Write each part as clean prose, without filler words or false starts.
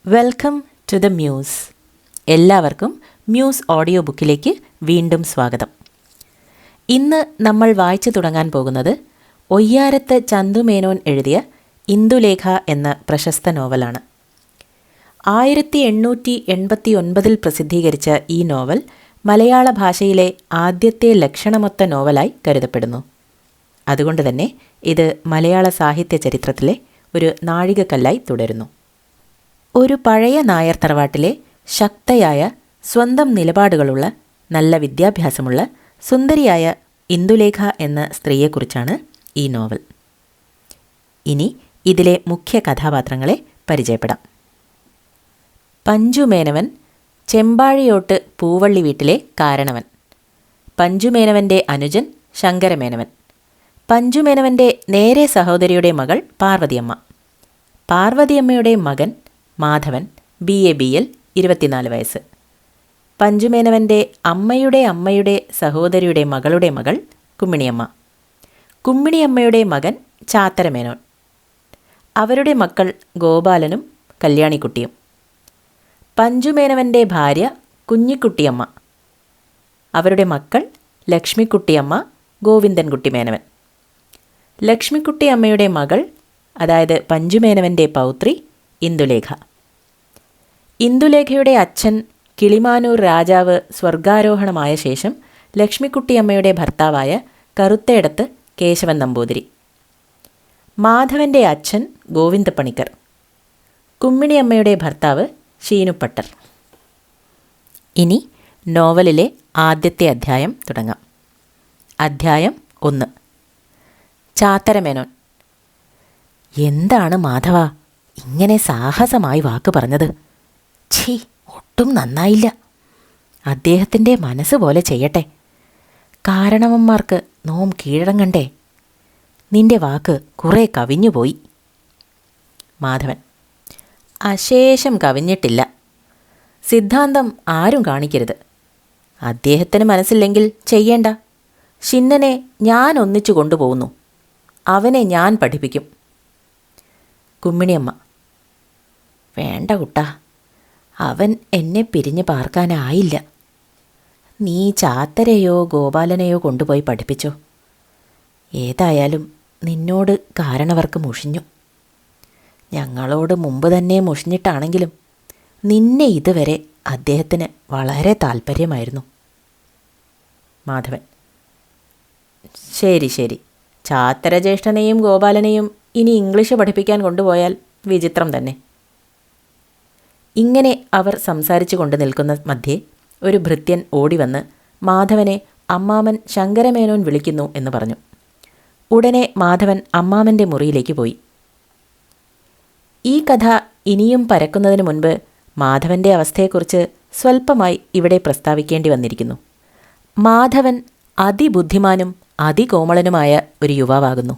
Welcome to the Muse. എല്ലാവർക്കും Muse audio ബുക്കിലേക്ക് വീണ്ടും സ്വാഗതം. ഇന്ന് നമ്മൾ വായിച്ചു തുടങ്ങാൻ പോകുന്നത് ഒയ്യാരത്ത് ചന്തുമേനോൻ എഴുതിയ ഇന്ദുലേഖ എന്ന പ്രശസ്ത നോവലാണ്. 1889 പ്രസിദ്ധീകരിച്ച ഈ നോവൽ മലയാള ഭാഷയിലെ ആദ്യത്തെ ലക്ഷണമൊത്ത നോവലായി കരുതപ്പെടുന്നു. അതുകൊണ്ട് തന്നെ ഇത് മലയാള സാഹിത്യ ചരിത്രത്തിലെ ഒരു നാഴികക്കല്ലായി തുടരുന്നു. ഒരു പഴയ നായർ തറവാട്ടിലെ ശക്തയായ സ്വന്തം നിലപാടുകളുള്ള നല്ല വിദ്യാഭ്യാസമുള്ള സുന്ദരിയായ ഇന്ദുലേഖ എന്ന സ്ത്രീയെക്കുറിച്ചാണ് ഈ നോവൽ. ഇനി ഇതിലെ മുഖ്യ കഥാപാത്രങ്ങളെ പരിചയപ്പെടാം. പഞ്ചുമേനവൻ, ചെമ്പാഴിയോട്ട് പൂവള്ളി വീട്ടിലെ കാരണവൻ. പഞ്ചുമേനവൻ്റെ അനുജൻ ശങ്കരമേനവൻ. പഞ്ചുമേനവൻ്റെ നേരെ സഹോദരിയുടെ മകൾ പാർവതിയമ്മ. പാർവതിയമ്മയുടെ മകൻ മാധവൻ, BA BL, 24 വയസ്സ്. പഞ്ചുമേനവൻ്റെ അമ്മയുടെ സഹോദരിയുടെ മകളുടെ മകൾ കുമ്മിണിയമ്മ. കുമ്മിണിയമ്മയുടെ മകൻ ചാത്തരമേനോൻ. അവരുടെ മക്കൾ ഗോപാലനും കല്യാണിക്കുട്ടിയും. പഞ്ചുമേനവൻ്റെ ഭാര്യ കുഞ്ഞിക്കുട്ടിയമ്മ. അവരുടെ മക്കൾ ലക്ഷ്മിക്കുട്ടിയമ്മ, ഗോവിന്ദൻകുട്ടി മേനവൻ. ലക്ഷ്മിക്കുട്ടിയമ്മയുടെ മകൾ, അതായത് പഞ്ചുമേനവൻ്റെ പൗത്രി ഇന്ദുലേഖ. ഇന്ദുലേഖയുടെ അച്ഛൻ കിളിമാനൂർ രാജാവ് സ്വർഗാരോഹണമായ ശേഷം ലക്ഷ്മിക്കുട്ടിയമ്മയുടെ ഭർത്താവായ കറുത്തേടത്ത് കേശവൻ നമ്പൂതിരി. മാധവൻ്റെ അച്ഛൻ ഗോവിന്ദപ്പണിക്കർ. കുമ്മിണിയമ്മയുടെ ഭർത്താവ് ഷീനുപ്പട്ടർ. ഇനി നോവലിലെ ആദ്യത്തെ അധ്യായം തുടങ്ങാം. അധ്യായം 1. ചാത്തരമേനോൻ. എന്താണ് മാധവ ഇങ്ങനെ സാഹസമായി വാക്ക് പറഞ്ഞത്? ഛീ, ഒട്ടും നന്നായില്ല. അദ്ദേഹത്തിൻ്റെ മനസ്സ് പോലെ ചെയ്യട്ടെ. കാരണവന്മാർക്ക് നോം കീഴടങ്ങണ്ടേ? നിന്റെ വാക്ക് കുറേ കവിഞ്ഞുപോയി. മാധവൻ. അശേഷം കവിഞ്ഞിട്ടില്ല. സിദ്ധാന്തം ആരും കാണിക്കരുത്. അദ്ദേഹത്തിന് മനസ്സില്ലെങ്കിൽ ചെയ്യേണ്ട. ഷിന്നനെ ഞാൻ ഒന്നിച്ചു കൊണ്ടുപോകുന്നു. അവനെ ഞാൻ പഠിപ്പിക്കും. കുമ്മിണിയമ്മ. വേണ്ട കുട്ടാ, അവൻ എന്നെ പിരിഞ്ഞു പാർക്കാനായില്ല. നീ ചാത്തരെയോ ഗോപാലനെയോ കൊണ്ടുപോയി പഠിപ്പിച്ചോ. ഏതായാലും നിന്നോട് കാരണവർക്ക് മുഷിഞ്ഞു. ഞങ്ങളോട് മുമ്പ് തന്നെ മുഷിഞ്ഞിട്ടാണെങ്കിലും നിന്നെ ഇതുവരെ അദ്ദേഹത്തിന് വളരെ താല്പര്യമായിരുന്നു. മാധവൻ. ശരി ശരി, ചാത്തര ജ്യേഷ്ഠനെയും ഗോപാലനെയും ഇനി ഇംഗ്ലീഷ് പഠിപ്പിക്കാൻ കൊണ്ടുപോയാൽ വിചിത്രം തന്നെ. ഇങ്ങനെ അവർ സംസാരിച്ചു കൊണ്ട് നിൽക്കുന്ന മധ്യേ ഒരു ഭൃത്യൻ ഓടിവന്ന് മാധവനെ അമ്മാമൻ ശങ്കരമേനോൻ വിളിക്കുന്നു എന്ന് പറഞ്ഞു. ഉടനെ മാധവൻ അമ്മാമൻ്റെ മുറിയിലേക്ക് പോയി. ഈ കഥ ഇനിയും പരക്കുന്നതിന് മുൻപ് മാധവൻ്റെ അവസ്ഥയെക്കുറിച്ച് സ്വല്പമായി ഇവിടെ പ്രസ്താവിക്കേണ്ടി വന്നിരിക്കുന്നു. മാധവൻ അതിബുദ്ധിമാനും അതികോമളനുമായ ഒരു യുവാവാകുന്നു.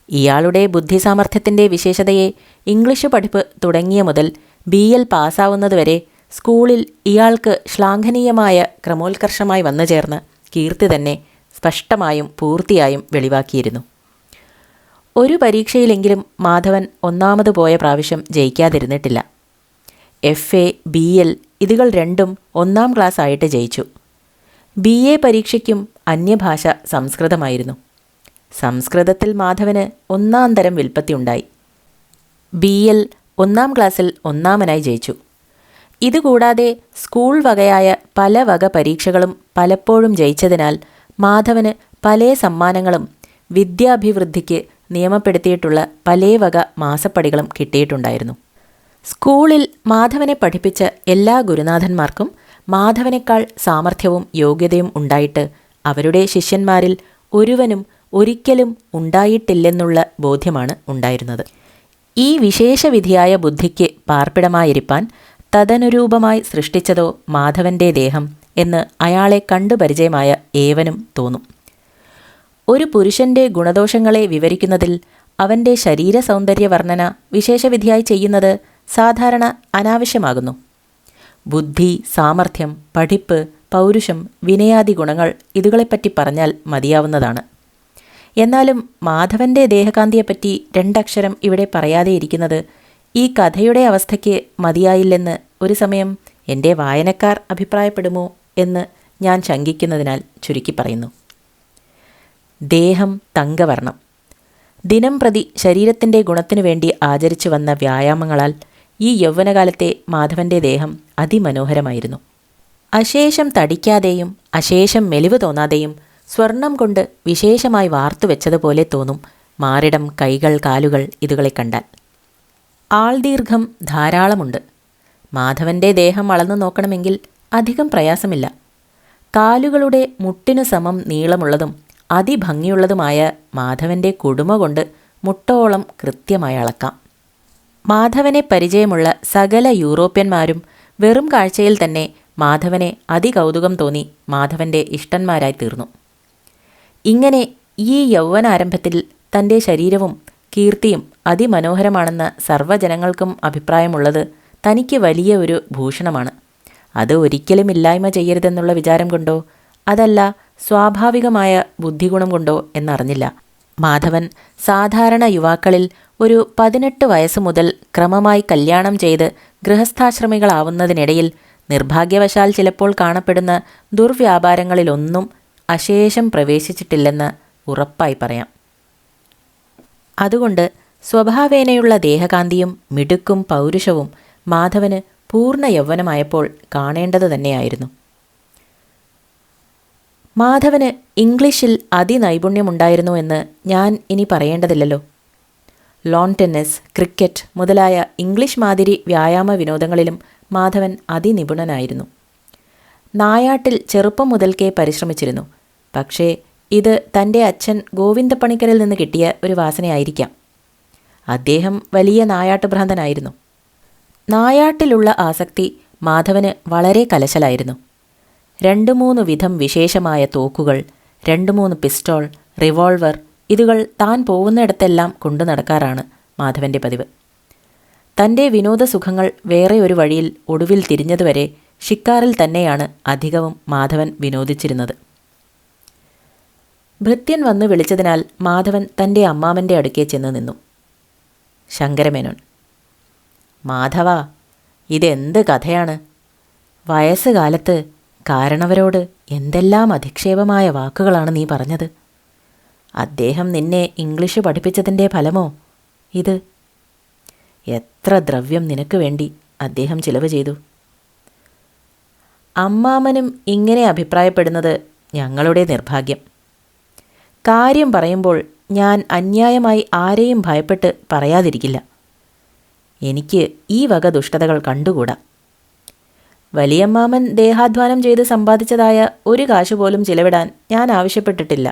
ഇയാളുടെ ബുദ്ധിസാമർഥ്യത്തിൻ്റെ വിശേഷതയെ ഇംഗ്ലീഷ് പഠിപ്പ് തുടങ്ങിയ മുതൽ BL പാസ്സാവുന്നതുവരെ സ്കൂളിൽ ഇയാൾക്ക് ശ്ലാഘനീയമായ ക്രമോത്കർഷമായി വന്നു ചേർന്ന കീർത്തി തന്നെ സ്പഷ്ടമായും പൂർത്തിയായും വെളിവാക്കിയിരുന്നു. ഒരു പരീക്ഷയിലെങ്കിലും മാധവൻ ഒന്നാമത് പോയ പ്രാവശ്യം ജയിക്കാതിരുന്നിട്ടില്ല. FA BL ഇതുകൾ രണ്ടും 1-ാം ക്ലാസ് ആയിട്ട് ജയിച്ചു. BA പരീക്ഷയ്ക്കും അന്യഭാഷ സംസ്കൃതമായിരുന്നു. സംസ്കൃതത്തിൽ മാധവന് 1-ാം തരം വിൽപ്പത്തിയുണ്ടായി. BL 1-ാം ക്ലാസ്സിൽ 1-ാമനായി ജയിച്ചു. ഇതുകൂടാതെ സ്കൂൾ വകയായ പല വക പരീക്ഷകളും പലപ്പോഴും ജയിച്ചതിനാൽ മാധവന് പല സമ്മാനങ്ങളും വിദ്യാഭിവൃദ്ധിക്ക് നിയമപ്പെടുത്തിയിട്ടുള്ള പല വക മാസപ്പടികളും കിട്ടിയിട്ടുണ്ടായിരുന്നു. സ്കൂളിൽ മാധവനെ പഠിപ്പിച്ച എല്ലാ ഗുരുനാഥന്മാർക്കും മാധവനേക്കാൾ സാമർഥ്യവും യോഗ്യതയും ഉണ്ടായിട്ട് അവരുടെ ശിഷ്യന്മാരിൽ ഒരുവനും ഒരിക്കലും ഉണ്ടായിട്ടില്ലെന്നുള്ള ബോധ്യമാണ് ഉണ്ടായിരുന്നത്. ഈ വിശേഷവിധിയായ ബുദ്ധിക്ക് പാർപ്പിടമായിരിക്കാൻ തദനുരൂപമായി സൃഷ്ടിച്ചതോ മാധവൻ്റെ ദേഹം എന്ന് അയാളെ കണ്ടു പരിചയമായ ഏവനും തോന്നും. ഒരു പുരുഷൻ്റെ ഗുണദോഷങ്ങളെ വിവരിക്കുന്നതിൽ അവൻ്റെ ശരീര സൗന്ദര്യ വർണ്ണന വിശേഷവിധിയായി ചെയ്യുന്നത് സാധാരണ അനാവശ്യമാകുന്നു. ബുദ്ധി, സാമർഥ്യം, പഠിപ്പ്, പൗരുഷം, വിനയാദി ഗുണങ്ങൾ ഇതുകളെപ്പറ്റി പറഞ്ഞാൽ മതിയാവുന്നതാണ്. എന്നാലും മാധവൻ്റെ ദേഹകാന്തിയെപ്പറ്റി 2 അക്ഷരം ഇവിടെ പറയാതെ ഇരിക്കുന്നത് ഈ കഥയുടെ അവസ്ഥയ്ക്ക് മതിയായില്ലെന്ന് ഒരു സമയം എൻ്റെ വായനക്കാർ അഭിപ്രായപ്പെടുമോ എന്ന് ഞാൻ ശങ്കിക്കുന്നതിനാൽ ചുരുക്കി പറയുന്നു. ദേഹം തങ്കവർണം. ദിനം പ്രതി ശരീരത്തിൻ്റെ ഗുണത്തിനു വേണ്ടി ആചരിച്ചു വന്ന വ്യായാമങ്ങളാൽ ഈ യൗവനകാലത്തെ മാധവൻ്റെ ദേഹം അതിമനോഹരമായിരുന്നു. അശേഷം തടിക്കാതെയും അശേഷം മെലിവ് തോന്നാതെയും സ്വർണം കൊണ്ട് വിശേഷമായി വാർത്തുവെച്ചതുപോലെ തോന്നും മാറിടം, കൈകൾ, കാലുകൾ ഇതുകളെ കണ്ടാൽ. ആൾദീർഘം ധാരാളമുണ്ട്. മാധവൻ്റെ ദേഹം അളന്നു നോക്കണമെങ്കിൽ അധികം പ്രയാസമില്ല. കാലുകളുടെ മുട്ടിനു സമം നീളമുള്ളതും അതിഭംഗിയുള്ളതുമായ മാധവൻ്റെ കുടുമ കൊണ്ട് മുട്ടോളം കൃത്യമായി അളക്കാം. മാധവനെ പരിചയമുള്ള സകല യൂറോപ്യന്മാരും വെറും കാഴ്ചയിൽ തന്നെ മാധവനെ അതികൗതുകം തോന്നി മാധവൻ്റെ ഇഷ്ടന്മാരായി തീർന്നു. ഇങ്ങനെ ഈ യൗവനാരംഭത്തിൽ തൻ്റെ ശരീരവും കീർത്തിയും അതിമനോഹരമാണെന്ന് സർവ്വജനങ്ങൾക്കും അഭിപ്രായമുള്ളത് തനിക്ക് വലിയ ഒരു ഭൂഷണമാണ്. അത് ഒരിക്കലും ഇല്ലായ്മ ചെയ്യരുതെന്നുള്ള വിചാരം കൊണ്ടോ അതല്ല സ്വാഭാവികമായ ബുദ്ധിഗുണം കൊണ്ടോ എന്നറിഞ്ഞില്ല. മാധവൻ സാധാരണ യുവാക്കളിൽ ഒരു 18 വയസ്സ് മുതൽ ക്രമമായി കല്യാണം ചെയ്ത് ഗൃഹസ്ഥാശ്രമികളാവുന്നതിനിടയിൽ നിർഭാഗ്യവശാൽ ചിലപ്പോൾ കാണപ്പെടുന്ന ദുർവ്യാപാരങ്ങളിലൊന്നും അശേഷം പ്രവേശിച്ചിട്ടില്ലെന്ന് ഉറപ്പായി പറയാം. അതുകൊണ്ട് സ്വഭാവേനയുള്ള ദേഹകാന്തിയും മിടുക്കും പൗരുഷവും മാധവന് പൂർണ്ണ യൗവനമായപ്പോൾ കാണേണ്ടത് തന്നെയായിരുന്നു. മാധവന് ഇംഗ്ലീഷിൽ അതിനൈപുണ്യമുണ്ടായിരുന്നു എന്ന് ഞാൻ ഇനി പറയേണ്ടതില്ലല്ലോ. ലോൺ ടെന്നീസ്, ക്രിക്കറ്റ് മുതലായ ഇംഗ്ലീഷ് മാതിരി വ്യായാമ വിനോദങ്ങളിലും മാധവൻ അതിനിപുണനായിരുന്നു. നായാട്ടിൽ ചെറുപ്പം മുതൽക്കേ പരിശ്രമിച്ചിരുന്നു. പക്ഷേ ഇത് തൻ്റെ അച്ഛൻ ഗോവിന്ദപ്പണിക്കരിൽ നിന്ന് കിട്ടിയ ഒരു വാസനയായിരിക്കാം. അദ്ദേഹം വലിയ നായാട്ട് ഭ്രാന്തനായിരുന്നു. നായാട്ടിലുള്ള ആസക്തി മാധവന് വളരെ കലശലായിരുന്നു. 2-3 വിധം വിശേഷമായ തോക്കുകൾ, 2-3 പിസ്റ്റോൾ, റിവോൾവർ ഇതുകൾ താൻ പോകുന്നിടത്തെല്ലാം കൊണ്ടു നടക്കാറാണ് മാധവൻ്റെ പതിവ്. തൻ്റെ വിനോദസുഖങ്ങൾ വേറെ ഒരു വഴിയിൽ ഒടുവിൽ തിരിഞ്ഞതുവരെ ഷിക്കാറിൽ തന്നെയാണ് അധികവും മാധവൻ വിനോദിച്ചിരുന്നത്. ഭൃത്യൻ വന്നു വിളിച്ചതിനാൽ മാധവൻ തൻ്റെ അമ്മാമൻ്റെ അടുക്കെ ചെന്ന് നിന്നു. ശങ്കരമേനോൻ: മാധവ, ഇതെന്ത് കഥയാണ്? വയസ്സുകാലത്ത് കാരണവരോട് എന്തെല്ലാം അധിക്ഷേപമായ വാക്കുകളാണ് നീ പറഞ്ഞത്. അദ്ദേഹം നിന്നെ ഇംഗ്ലീഷ് പഠിപ്പിച്ചതിൻ്റെ ഫലമോ ഇത്? എത്ര ദ്രവ്യം നിനക്ക് വേണ്ടി അദ്ദേഹം ചിലവ് ചെയ്തു. അമ്മാമനും ഇങ്ങനെ അഭിപ്രായപ്പെടുന്നത് ഞങ്ങളുടെ നിർഭാഗ്യം. കാര്യം പറയുമ്പോൾ ഞാൻ അന്യായമായി ആരെയും ഭയപ്പെട്ട് പറയാതിരിക്കില്ല. എനിക്ക് ഈ വക ദുഷ്ടതകൾ കണ്ടുകൂടാ. വലിയമ്മാമൻ ദേഹാധ്വാനം ചെയ്ത് സമ്പാദിച്ചതായ ഒരു കാശുപോലും ചിലവിടാൻ ഞാൻ ആവശ്യപ്പെട്ടിട്ടില്ല.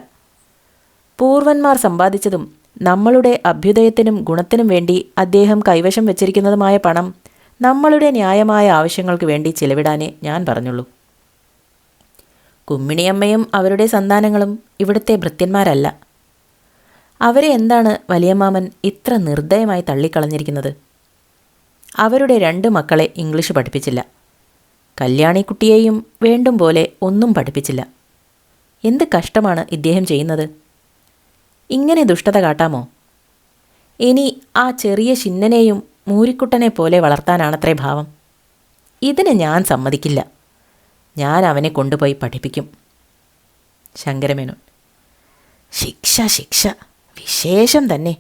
പൂർവന്മാർ സമ്പാദിച്ചതും നമ്മളുടെ അഭ്യുദയത്തിനും ഗുണത്തിനും വേണ്ടി അദ്ദേഹം കൈവശം വെച്ചിരിക്കുന്നതുമായ പണം നമ്മളുടെ ന്യായമായ ആവശ്യങ്ങൾക്ക് വേണ്ടി ചിലവിടാനേ ഞാൻ പറഞ്ഞുള്ളൂ. കുമ്മിണിയമ്മയും അവരുടെ സന്താനങ്ങളും ഇവിടുത്തെ ഭൃത്യന്മാരല്ല. അവരെ എന്താണ് വലിയമ്മാമൻ ഇത്ര നിർദ്ദയമായി തള്ളിക്കളഞ്ഞിരിക്കുന്നത്? അവരുടെ 2 മക്കളെ ഇംഗ്ലീഷ് പഠിപ്പിച്ചില്ല. കല്യാണിക്കുട്ടിയെയും വേണ്ടും പോലെ ഒന്നും പഠിപ്പിച്ചില്ല. എന്ത് കഷ്ടമാണ് ഇദ്ദേഹം ചെയ്യുന്നത്? ഇങ്ങനെ ദുഷ്ടത കാട്ടാമോ? ഇനി ആ ചെറിയ ശിന്നനെയും മൂരിക്കുട്ടനെ പോലെ വളർത്താനാണത്രേ ഭാവം. ഇതിന് ഞാൻ സമ്മതിക്കില്ല. ഞാൻ അവനെ കൊണ്ടുപോയി പഠിപ്പിക്കും. ശങ്കരമേനോൻ: ശിക്ഷ ശിക്ഷ, വിശേഷം തന്നെ.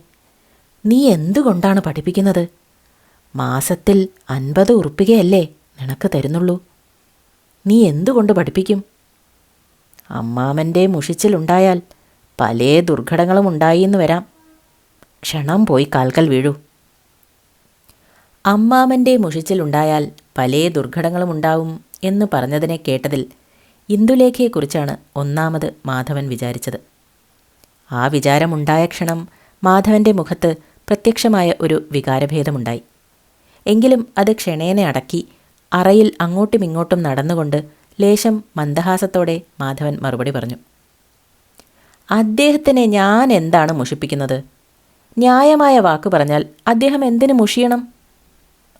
നീ എന്തുകൊണ്ടാണ് പഠിപ്പിക്കുന്നത്? മാസത്തിൽ 50 ഉറുപ്പികയല്ലേ നിനക്ക് തരുന്നുള്ളൂ. നീ എന്തുകൊണ്ട് പഠിപ്പിക്കും? അമ്മാമൻ്റെ മുഷിച്ചിലുണ്ടായാൽ പല ദുർഘടങ്ങളും ഉണ്ടായിന്ന് വരാം. ക്ഷണം പോയി കാൽക്കൽ വീഴൂ. അമ്മാമൻ്റെ മുഷിച്ചിലുണ്ടായാൽ പല ദുർഘടങ്ങളും ഉണ്ടാവും എന്ന് പറഞ്ഞതിനെ കേട്ടതിൽ ഇന്ദുലേഖയെക്കുറിച്ചാണ് ഒന്നാമത് മാധവൻ വിചാരിച്ചത്. ആ വിചാരമുണ്ടായ ക്ഷണം മാധവൻ്റെ മുഖത്ത് പ്രത്യക്ഷമായ ഒരു വികാരഭേദമുണ്ടായി. എങ്കിലും അത് ക്ഷണേനെ അടക്കി അറയിൽ അങ്ങോട്ടും ഇങ്ങോട്ടും നടന്നുകൊണ്ട് ലേശം മന്ദഹാസത്തോടെ മാധവൻ മറുപടി പറഞ്ഞു: അദ്ദേഹത്തിനെ ഞാൻ എന്താണ് മുഷിപ്പിക്കുന്നത്? ന്യായമായ വാക്ക് പറഞ്ഞാൽ അദ്ദേഹം എന്തിനു മുഷിയണം?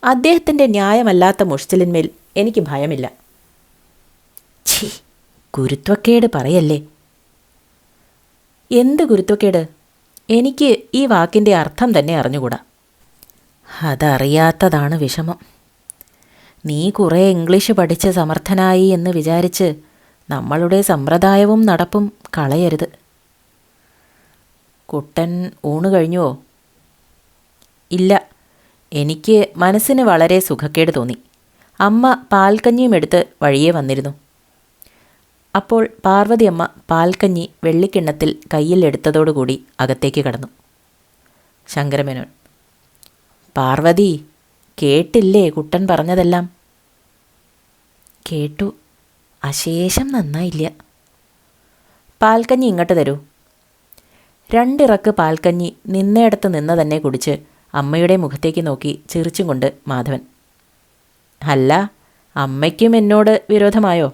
അദ്ദേഹത്തിൻ്റെ ന്യായമല്ലാത്ത മുഷിച്ചിലിന്മേൽ എനിക്ക് ഭയമില്ല. ഛീ, ഗുരുത്വക്കേട് പറയല്ലേ. എന്ത് ഗുരുത്വക്കേട്? എനിക്ക് ഈ വാക്കിൻ്റെ അർത്ഥം തന്നെ അറിഞ്ഞുകൂടാ. അതറിയാത്തതാണ് വിഷമം. നീ കുറേ ഇംഗ്ലീഷ് പഠിച്ച് സമർത്ഥനായി എന്ന് വിചാരിച്ച് നമ്മളുടെ സമ്പ്രദായവും നടപ്പും കളയരുത്. കുട്ടൻ ഊണ് കഴിഞ്ഞുവോ? ഇല്ല, എനിക്ക് മനസ്സിന് വളരെ സുഖക്കേട് തോന്നി. അമ്മ പാൽക്കഞ്ഞിയും എടുത്ത് വഴിയേ വന്നിരുന്നു. അപ്പോൾ പാർവതിയമ്മ പാൽക്കഞ്ഞി വെള്ളിക്കിണ്ണത്തിൽ കയ്യിൽ എടുത്തതോടുകൂടി അകത്തേക്ക് കടന്നു. ശങ്കരമേനോൻ: പാർവതി, കേട്ടില്ലേ കുട്ടൻ പറഞ്ഞതെല്ലാം? കേട്ടു, അശേഷം നന്നായില്ല. പാൽക്കഞ്ഞി ഇങ്ങോട്ട് തരൂ. രണ്ടിറക്ക് പാൽക്കഞ്ഞി നിന്നയിടത്ത് നിന്ന് തന്നെ കുടിച്ച് അമ്മയുടെ മുഖത്തേക്ക് നോക്കി ചിരിച്ചും കൊണ്ട് മാധവൻ: അല്ല, അമ്മയ്ക്കും എന്നോട് വിരോധമായോ?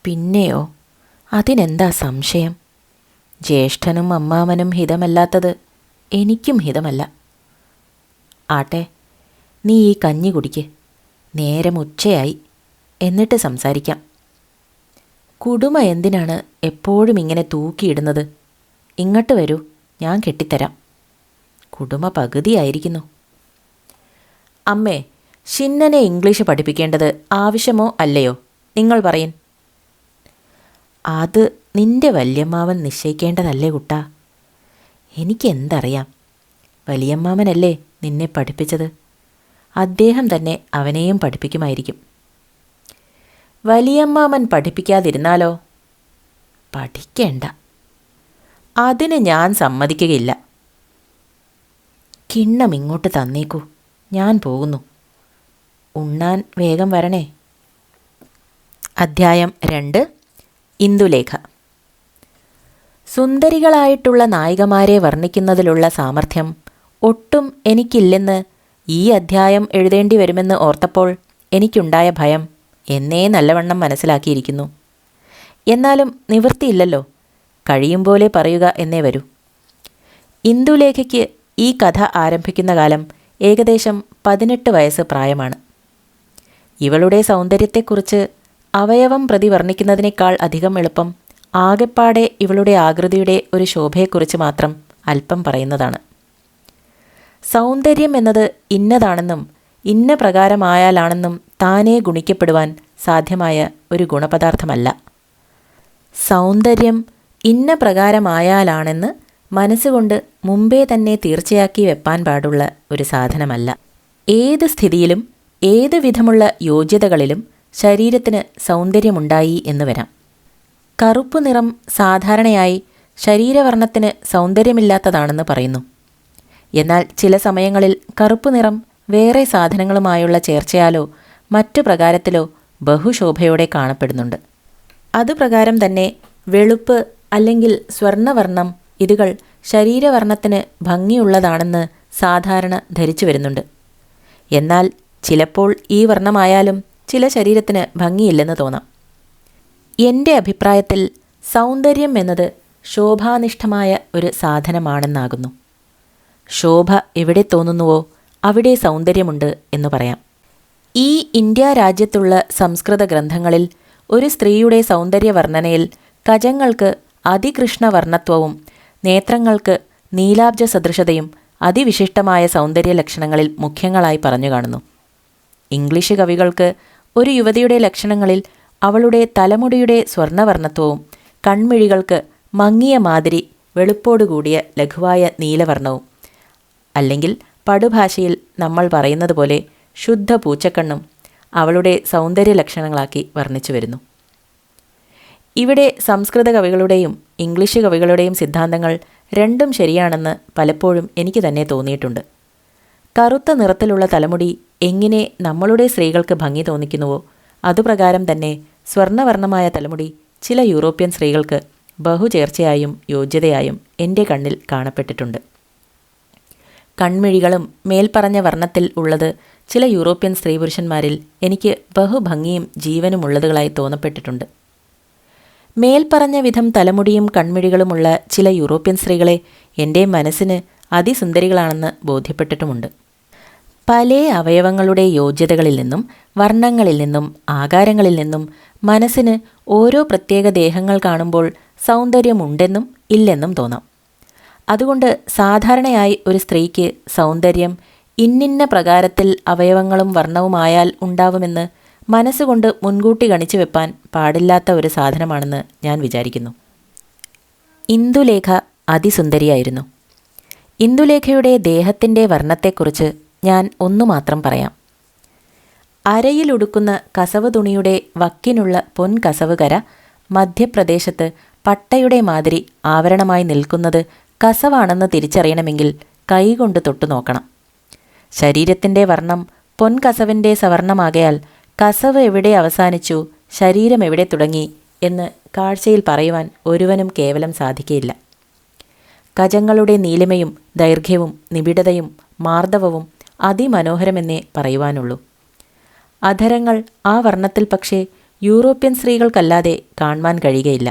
പിന്നെയോ, അതിനെന്താ സംശയം? ജ്യേഷ്ഠനും അമ്മാവനും ഹിതമല്ലാത്തത് എനിക്കും ഹിതമല്ല. ആട്ടെ, നീ ഈ കഞ്ഞി കുടിക്ക്. നേരം ഉച്ചയായി, എന്നിട്ട് സംസാരിക്കാം. കുടുമ എന്തിനാണ് എപ്പോഴും ഇങ്ങനെ തൂക്കിയിടുന്നത്? ഇങ്ങോട്ട് വരൂ, ഞാൻ കെട്ടിത്തരാം. കുടുമ പകുതിയായിരിക്കുന്നു. അമ്മേ, ഷിന്നനെ ഇംഗ്ലീഷ് പഠിപ്പിക്കേണ്ടത് ആവശ്യമോ അല്ലയോ? നിങ്ങൾ പറയിൻ. അത് നിന്റെ വല്യമ്മാവൻ നിശ്ചയിക്കേണ്ടതല്ലേ കുട്ടാ? എനിക്കെന്തറിയാം? വലിയമ്മാവനല്ലേ നിന്നെ പഠിപ്പിച്ചത്. അദ്ദേഹം തന്നെ അവനെയും പഠിപ്പിക്കുമായിരിക്കും. വലിയമ്മാവൻ പഠിപ്പിക്കാതിരുന്നാലോ? പഠിക്കേണ്ട, അതിന് ഞാൻ സമ്മതിക്കുകയില്ല. കിണ്ണം ഇങ്ങോട്ട് തന്നേക്കൂ, ഞാൻ പോകുന്നു. ഉണ്ണാൻ വേഗം വരണേ. അധ്യായം 2. ഇന്ദുലേഖ. സുന്ദരികളായിട്ടുള്ള നായികമാരെ വർണ്ണിക്കുന്നതിലുള്ള സാമർഥ്യം ഒട്ടും എനിക്കില്ലെന്ന് ഈ അധ്യായം എഴുതേണ്ടി വരുമെന്ന് ഓർത്തപ്പോൾ എനിക്കുണ്ടായ ഭയം എന്നേ നല്ലവണ്ണം മനസ്സിലാക്കിയിരിക്കുന്നു. എന്നാലും നിവൃത്തിയില്ലല്ലോ, കഴിയും പോലെ പറയുക എന്നേ വരൂ. ഇന്ദുലേഖയ്ക്ക് ഈ കഥ ആരംഭിക്കുന്ന കാലം ഏകദേശം 18 വയസ്സ് പ്രായമാണ്. ഇവളുടെ സൗന്ദര്യത്തെക്കുറിച്ച് അവയവം പ്രതി വർണ്ണിക്കുന്നതിനേക്കാൾ അധികം എളുപ്പം ആകെപ്പാടെ ഇവളുടെ ആകൃതിയുടെ ഒരു ശോഭയെക്കുറിച്ച് മാത്രം അല്പം പറയുന്നതാണ്. സൗന്ദര്യം എന്നത് ഇന്നതാണെന്നും ഇന്ന പ്രകാരമായാലാണെന്നും താനേ ഗുണിക്കപ്പെടുവാൻ സാധ്യമായ ഒരു ഗുണപദാർത്ഥമല്ല. സൗന്ദര്യം ഇന്ന പ്രകാരമായാലാണെന്ന് മനസ്സുകൊണ്ട് മുമ്പേ തന്നെ തീർച്ചയാക്കി വെപ്പാൻ പാടുള്ള ഒരു സാധനമല്ല. ഏത് സ്ഥിതിയിലും ഏത് വിധമുള്ള യോഗ്യതകളിലും ശരീരത്തിന് സൗന്ദര്യമുണ്ടായി എന്ന് വരാം. കറുപ്പ് നിറം സാധാരണയായി ശരീരവർണ്ണത്തിന് സൗന്ദര്യമില്ലാത്തതാണെന്ന് പറയുന്നു. എന്നാൽ ചില സമയങ്ങളിൽ കറുപ്പ് നിറം വേറെ സാധനങ്ങളുമായുള്ള ചേർച്ചയാലോ മറ്റു പ്രകാരത്തിലോ ബഹുശോഭയോടെ കാണപ്പെടുന്നുണ്ട്. അതുപ്രകാരം തന്നെ വെളുപ്പ് അല്ലെങ്കിൽ സ്വർണ്ണവർണ്ണം ഇതുകൾ ശരീരവർണ്ണത്തിന് ഭംഗിയുള്ളതാണെന്ന് സാധാരണ ധരിച്ചു വരുന്നുണ്ട്. എന്നാൽ ചിലപ്പോൾ ഈ വർണ്ണമായാലും ചില ശരീരത്തിന് ഭംഗിയില്ലെന്ന് തോന്നാം. എൻ്റെ അഭിപ്രായത്തിൽ സൗന്ദര്യം എന്നത് ശോഭാനിഷ്ഠമായ ഒരു സാധനമാണെന്നാകുന്നു. ശോഭ എവിടെ തോന്നുന്നുവോ അവിടെ സൗന്ദര്യമുണ്ട് എന്ന് പറയാം. ഈ ഇന്ത്യ രാജ്യത്തുള്ള സംസ്കൃത ഗ്രന്ഥങ്ങളിൽ ഒരു സ്ത്രീയുടെ സൗന്ദര്യവർണ്ണനയിൽ കജങ്ങൾക്ക് അതികൃഷ്ണവർണ്ണത്വവും നേത്രങ്ങൾക്ക് നീലാബ്ജ സദൃശതയും അതിവിശിഷ്ടമായ സൗന്ദര്യ ലക്ഷണങ്ങളിൽ മുഖ്യങ്ങളായി പറഞ്ഞു കാണുന്നു. ഇംഗ്ലീഷ് കവികൾക്ക് ഒരു യുവതിയുടെ ലക്ഷണങ്ങളിൽ അവളുടെ തലമുടിയുടെ സ്വർണ്ണവർണ്ണത്വവും കൺമിഴികൾക്ക് മങ്ങിയ മാതിരി വെളുപ്പോടുകൂടിയ ലഘുവായ നീലവർണ്ണവും, അല്ലെങ്കിൽ പടുഭാഷയിൽ നമ്മൾ പറയുന്നത് പോലെ ശുദ്ധ പൂച്ചക്കണ്ണും അവളുടെ സൗന്ദര്യ ലക്ഷണങ്ങളാക്കി വർണ്ണിച്ചു വരുന്നു. ഇവിടെ സംസ്കൃത കവികളുടെയും ഇംഗ്ലീഷ് കവികളുടെയും സിദ്ധാന്തങ്ങൾ രണ്ടും ശരിയാണെന്ന് പലപ്പോഴും എനിക്ക് തന്നെ തോന്നിയിട്ടുണ്ട്. കറുത്ത നിറത്തിലുള്ള തലമുടി എങ്ങനെ നമ്മളുടെ സ്ത്രീകൾക്ക് ഭംഗി തോന്നിക്കുന്നുവോ അതുപ്രകാരം തന്നെ സ്വർണ്ണവർണ്ണമായ തലമുടി ചില യൂറോപ്യൻ സ്ത്രീകൾക്ക് ബഹുചേർച്ചയായും യോഗ്യതയായും എൻ്റെ കണ്ണിൽ കാണപ്പെട്ടിട്ടുണ്ട്. കൺമിഴികളും മേൽപ്പറഞ്ഞ വർണ്ണത്തിൽ ഉള്ളത് ചില യൂറോപ്യൻ സ്ത്രീ പുരുഷന്മാരിൽ എനിക്ക് ബഹുഭംഗിയും ജീവനുമുള്ളതുകളായി തോന്നപ്പെട്ടിട്ടുണ്ട്. മേൽപ്പറഞ്ഞ വിധം തലമുടിയും കൺമിഴികളുമുള്ള ചില യൂറോപ്യൻ സ്ത്രീകളെ എൻ്റെ മനസ്സിന് അതിസുന്ദരികളാണെന്ന് ബോധ്യപ്പെട്ടിട്ടുമുണ്ട്. പല അവയവങ്ങളുടെ യോഗ്യതകളിൽ നിന്നും വർണ്ണങ്ങളിൽ നിന്നും ആകാരങ്ങളിൽ നിന്നും മനസ്സിന് ഓരോ പ്രത്യേക ദേഹങ്ങൾ കാണുമ്പോൾ സൗന്ദര്യമുണ്ടെന്നും ഇല്ലെന്നും തോന്നാം. അതുകൊണ്ട് സാധാരണയായി ഒരു സ്ത്രീക്ക് സൗന്ദര്യം ഇന്നിന്ന പ്രകാരത്തിൽ അവയവങ്ങളും വർണ്ണവുമായാൽ ഉണ്ടാവുമെന്ന് മനസ്സുകൊണ്ട് മുൻകൂട്ടി ഗണിച്ചു വെപ്പാൻ പാടില്ലാത്ത ഒരു സാധനമാണെന്ന് ഞാൻ വിചാരിക്കുന്നു. ഇന്ദുലേഖ അതിസുന്ദരിയായിരുന്നു. ഇന്ദുലേഖയുടെ ദേഹത്തിൻ്റെ വർണ്ണത്തെക്കുറിച്ച് ഞാൻ ഒന്നു മാത്രം പറയാം. അരയിലുടുക്കുന്ന കസവ് തുണിയുടെ വക്കിനുള്ള പൊൻകസവ് കര മധ്യപ്രദേശത്ത് പട്ടയുടെ മാതിരി ആവരണമായി നിൽക്കുന്നത് കസവാണെന്ന് തിരിച്ചറിയണമെങ്കിൽ കൈകൊണ്ട് തൊട്ടു നോക്കണം. ശരീരത്തിൻ്റെ വർണ്ണം പൊൻകസവിൻ്റെ സവർണമാകയാൽ കസവ് എവിടെ അവസാനിച്ചു, ശരീരം എവിടെ തുടങ്ങി എന്ന് കാഴ്ചയിൽ പറയുവാൻ ഒരുവനും കേവലം സാധിക്കയില്ല. കജങ്ങളുടെ നീലിമയും ദൈർഘ്യവും നിബിഡതയും മാർദ്ദവവും അതിമനോഹരമെന്നേ പറയുവാനുള്ളൂ. അധരങ്ങൾ ആ വർണ്ണത്തിൽ പക്ഷേ യൂറോപ്യൻ സ്ത്രീകൾക്കല്ലാതെ കാണുവാൻ കഴിയുകയില്ല.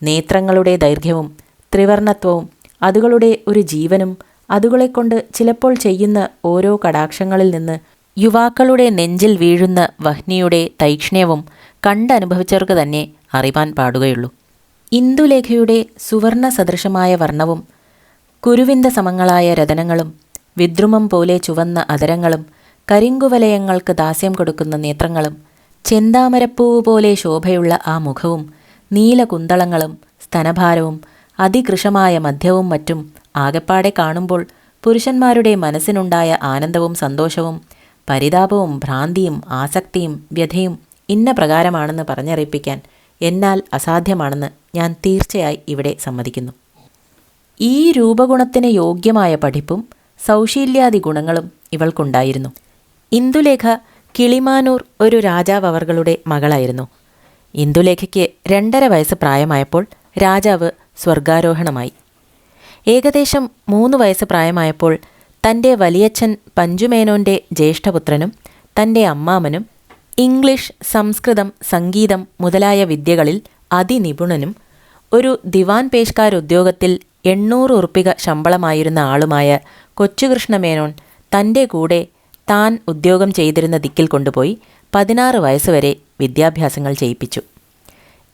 നേത്രങ്ങളുടെ ദൈർഘ്യവും ത്രിവർണത്വവും അതുകളുടെ ഒരു ജീവനും അതുകളെക്കൊണ്ട് ചിലപ്പോൾ ചെയ്യുന്ന ഓരോ കടാക്ഷങ്ങളിൽ നിന്ന് യുവാക്കളുടെ നെഞ്ചിൽ വീഴുന്ന വഹ്നിയുടെ തൈക്ഷ്ണ്യവും കണ്ടനുഭവിച്ചവർക്ക് തന്നെ അറിവാൻ പാടുകയുള്ളൂ. ഇന്ദുലേഖയുടെ സുവർണ സദൃശമായ വർണ്ണവും കുരുവിന്ദ സമങ്ങളായ രതനങ്ങളും വിദ്രുമം പോലെ ചുവന്ന അധരങ്ങളും കരിങ്കുവലയങ്ങൾക്ക് ദാസ്യം കൊടുക്കുന്ന നേത്രങ്ങളും ചെന്താമരപ്പൂവ് പോലെ ശോഭയുള്ള ആ മുഖവും നീലകുന്തളങ്ങളും സ്തനഭാരവും അതികൃശമായ മധ്യവും മറ്റും ആകെപ്പാടെ കാണുമ്പോൾ പുരുഷന്മാരുടെ മനസ്സിനുണ്ടായ ആനന്ദവും സന്തോഷവും പരിതാപവും ഭ്രാന്തിയും ആസക്തിയും വ്യഥയും ഇന്ന പ്രകാരമാണെന്ന് പറഞ്ഞറിയിപ്പിക്കാൻ എന്നാൽ അസാധ്യമാണെന്ന് ഞാൻ തീർച്ചയായി ഇവിടെ സമ്മതിക്കുന്നു. ഈ രൂപഗുണത്തിന് യോഗ്യമായ പഠിപ്പും സൗശീല്യാദി ഗുണങ്ങളും ഇവൾക്കുണ്ടായിരുന്നു. ഇന്ദുലേഖ കിളിമാനൂർ ഒരു രാജാവ് അവർകളുടെ മകളായിരുന്നു. ഇന്ദുലേഖയ്ക്ക് 2.5 വയസ്സ് പ്രായമായപ്പോൾ രാജാവ് സ്വർഗാരോഹണമായി. ഏകദേശം 3 വയസ്സ് പ്രായമായപ്പോൾ തൻ്റെ വലിയച്ഛൻ പഞ്ചുമേനോൻ്റെ ജ്യേഷ്ഠപുത്രനും തൻ്റെ അമ്മാമനും ഇംഗ്ലീഷ്, സംസ്കൃതം, സംഗീതം മുതലായ വിദ്യകളിൽ അതിനിപുണനും ഒരു ദിവാൻ പേഷ്കാർ ഉദ്യോഗത്തിൽ 800 ഉറുപ്പിക ശമ്പളമായിരുന്ന ആളുമായ കൊച്ചുകൃഷ്ണമേനോൻ തൻ്റെ കൂടെ താൻ ഉദ്യോഗം ചെയ്തിരുന്ന ദിക്കിൽ കൊണ്ടുപോയി 16 വയസ്സുവരെ വിദ്യാഭ്യാസങ്ങൾ ചെയ്യിപ്പിച്ചു.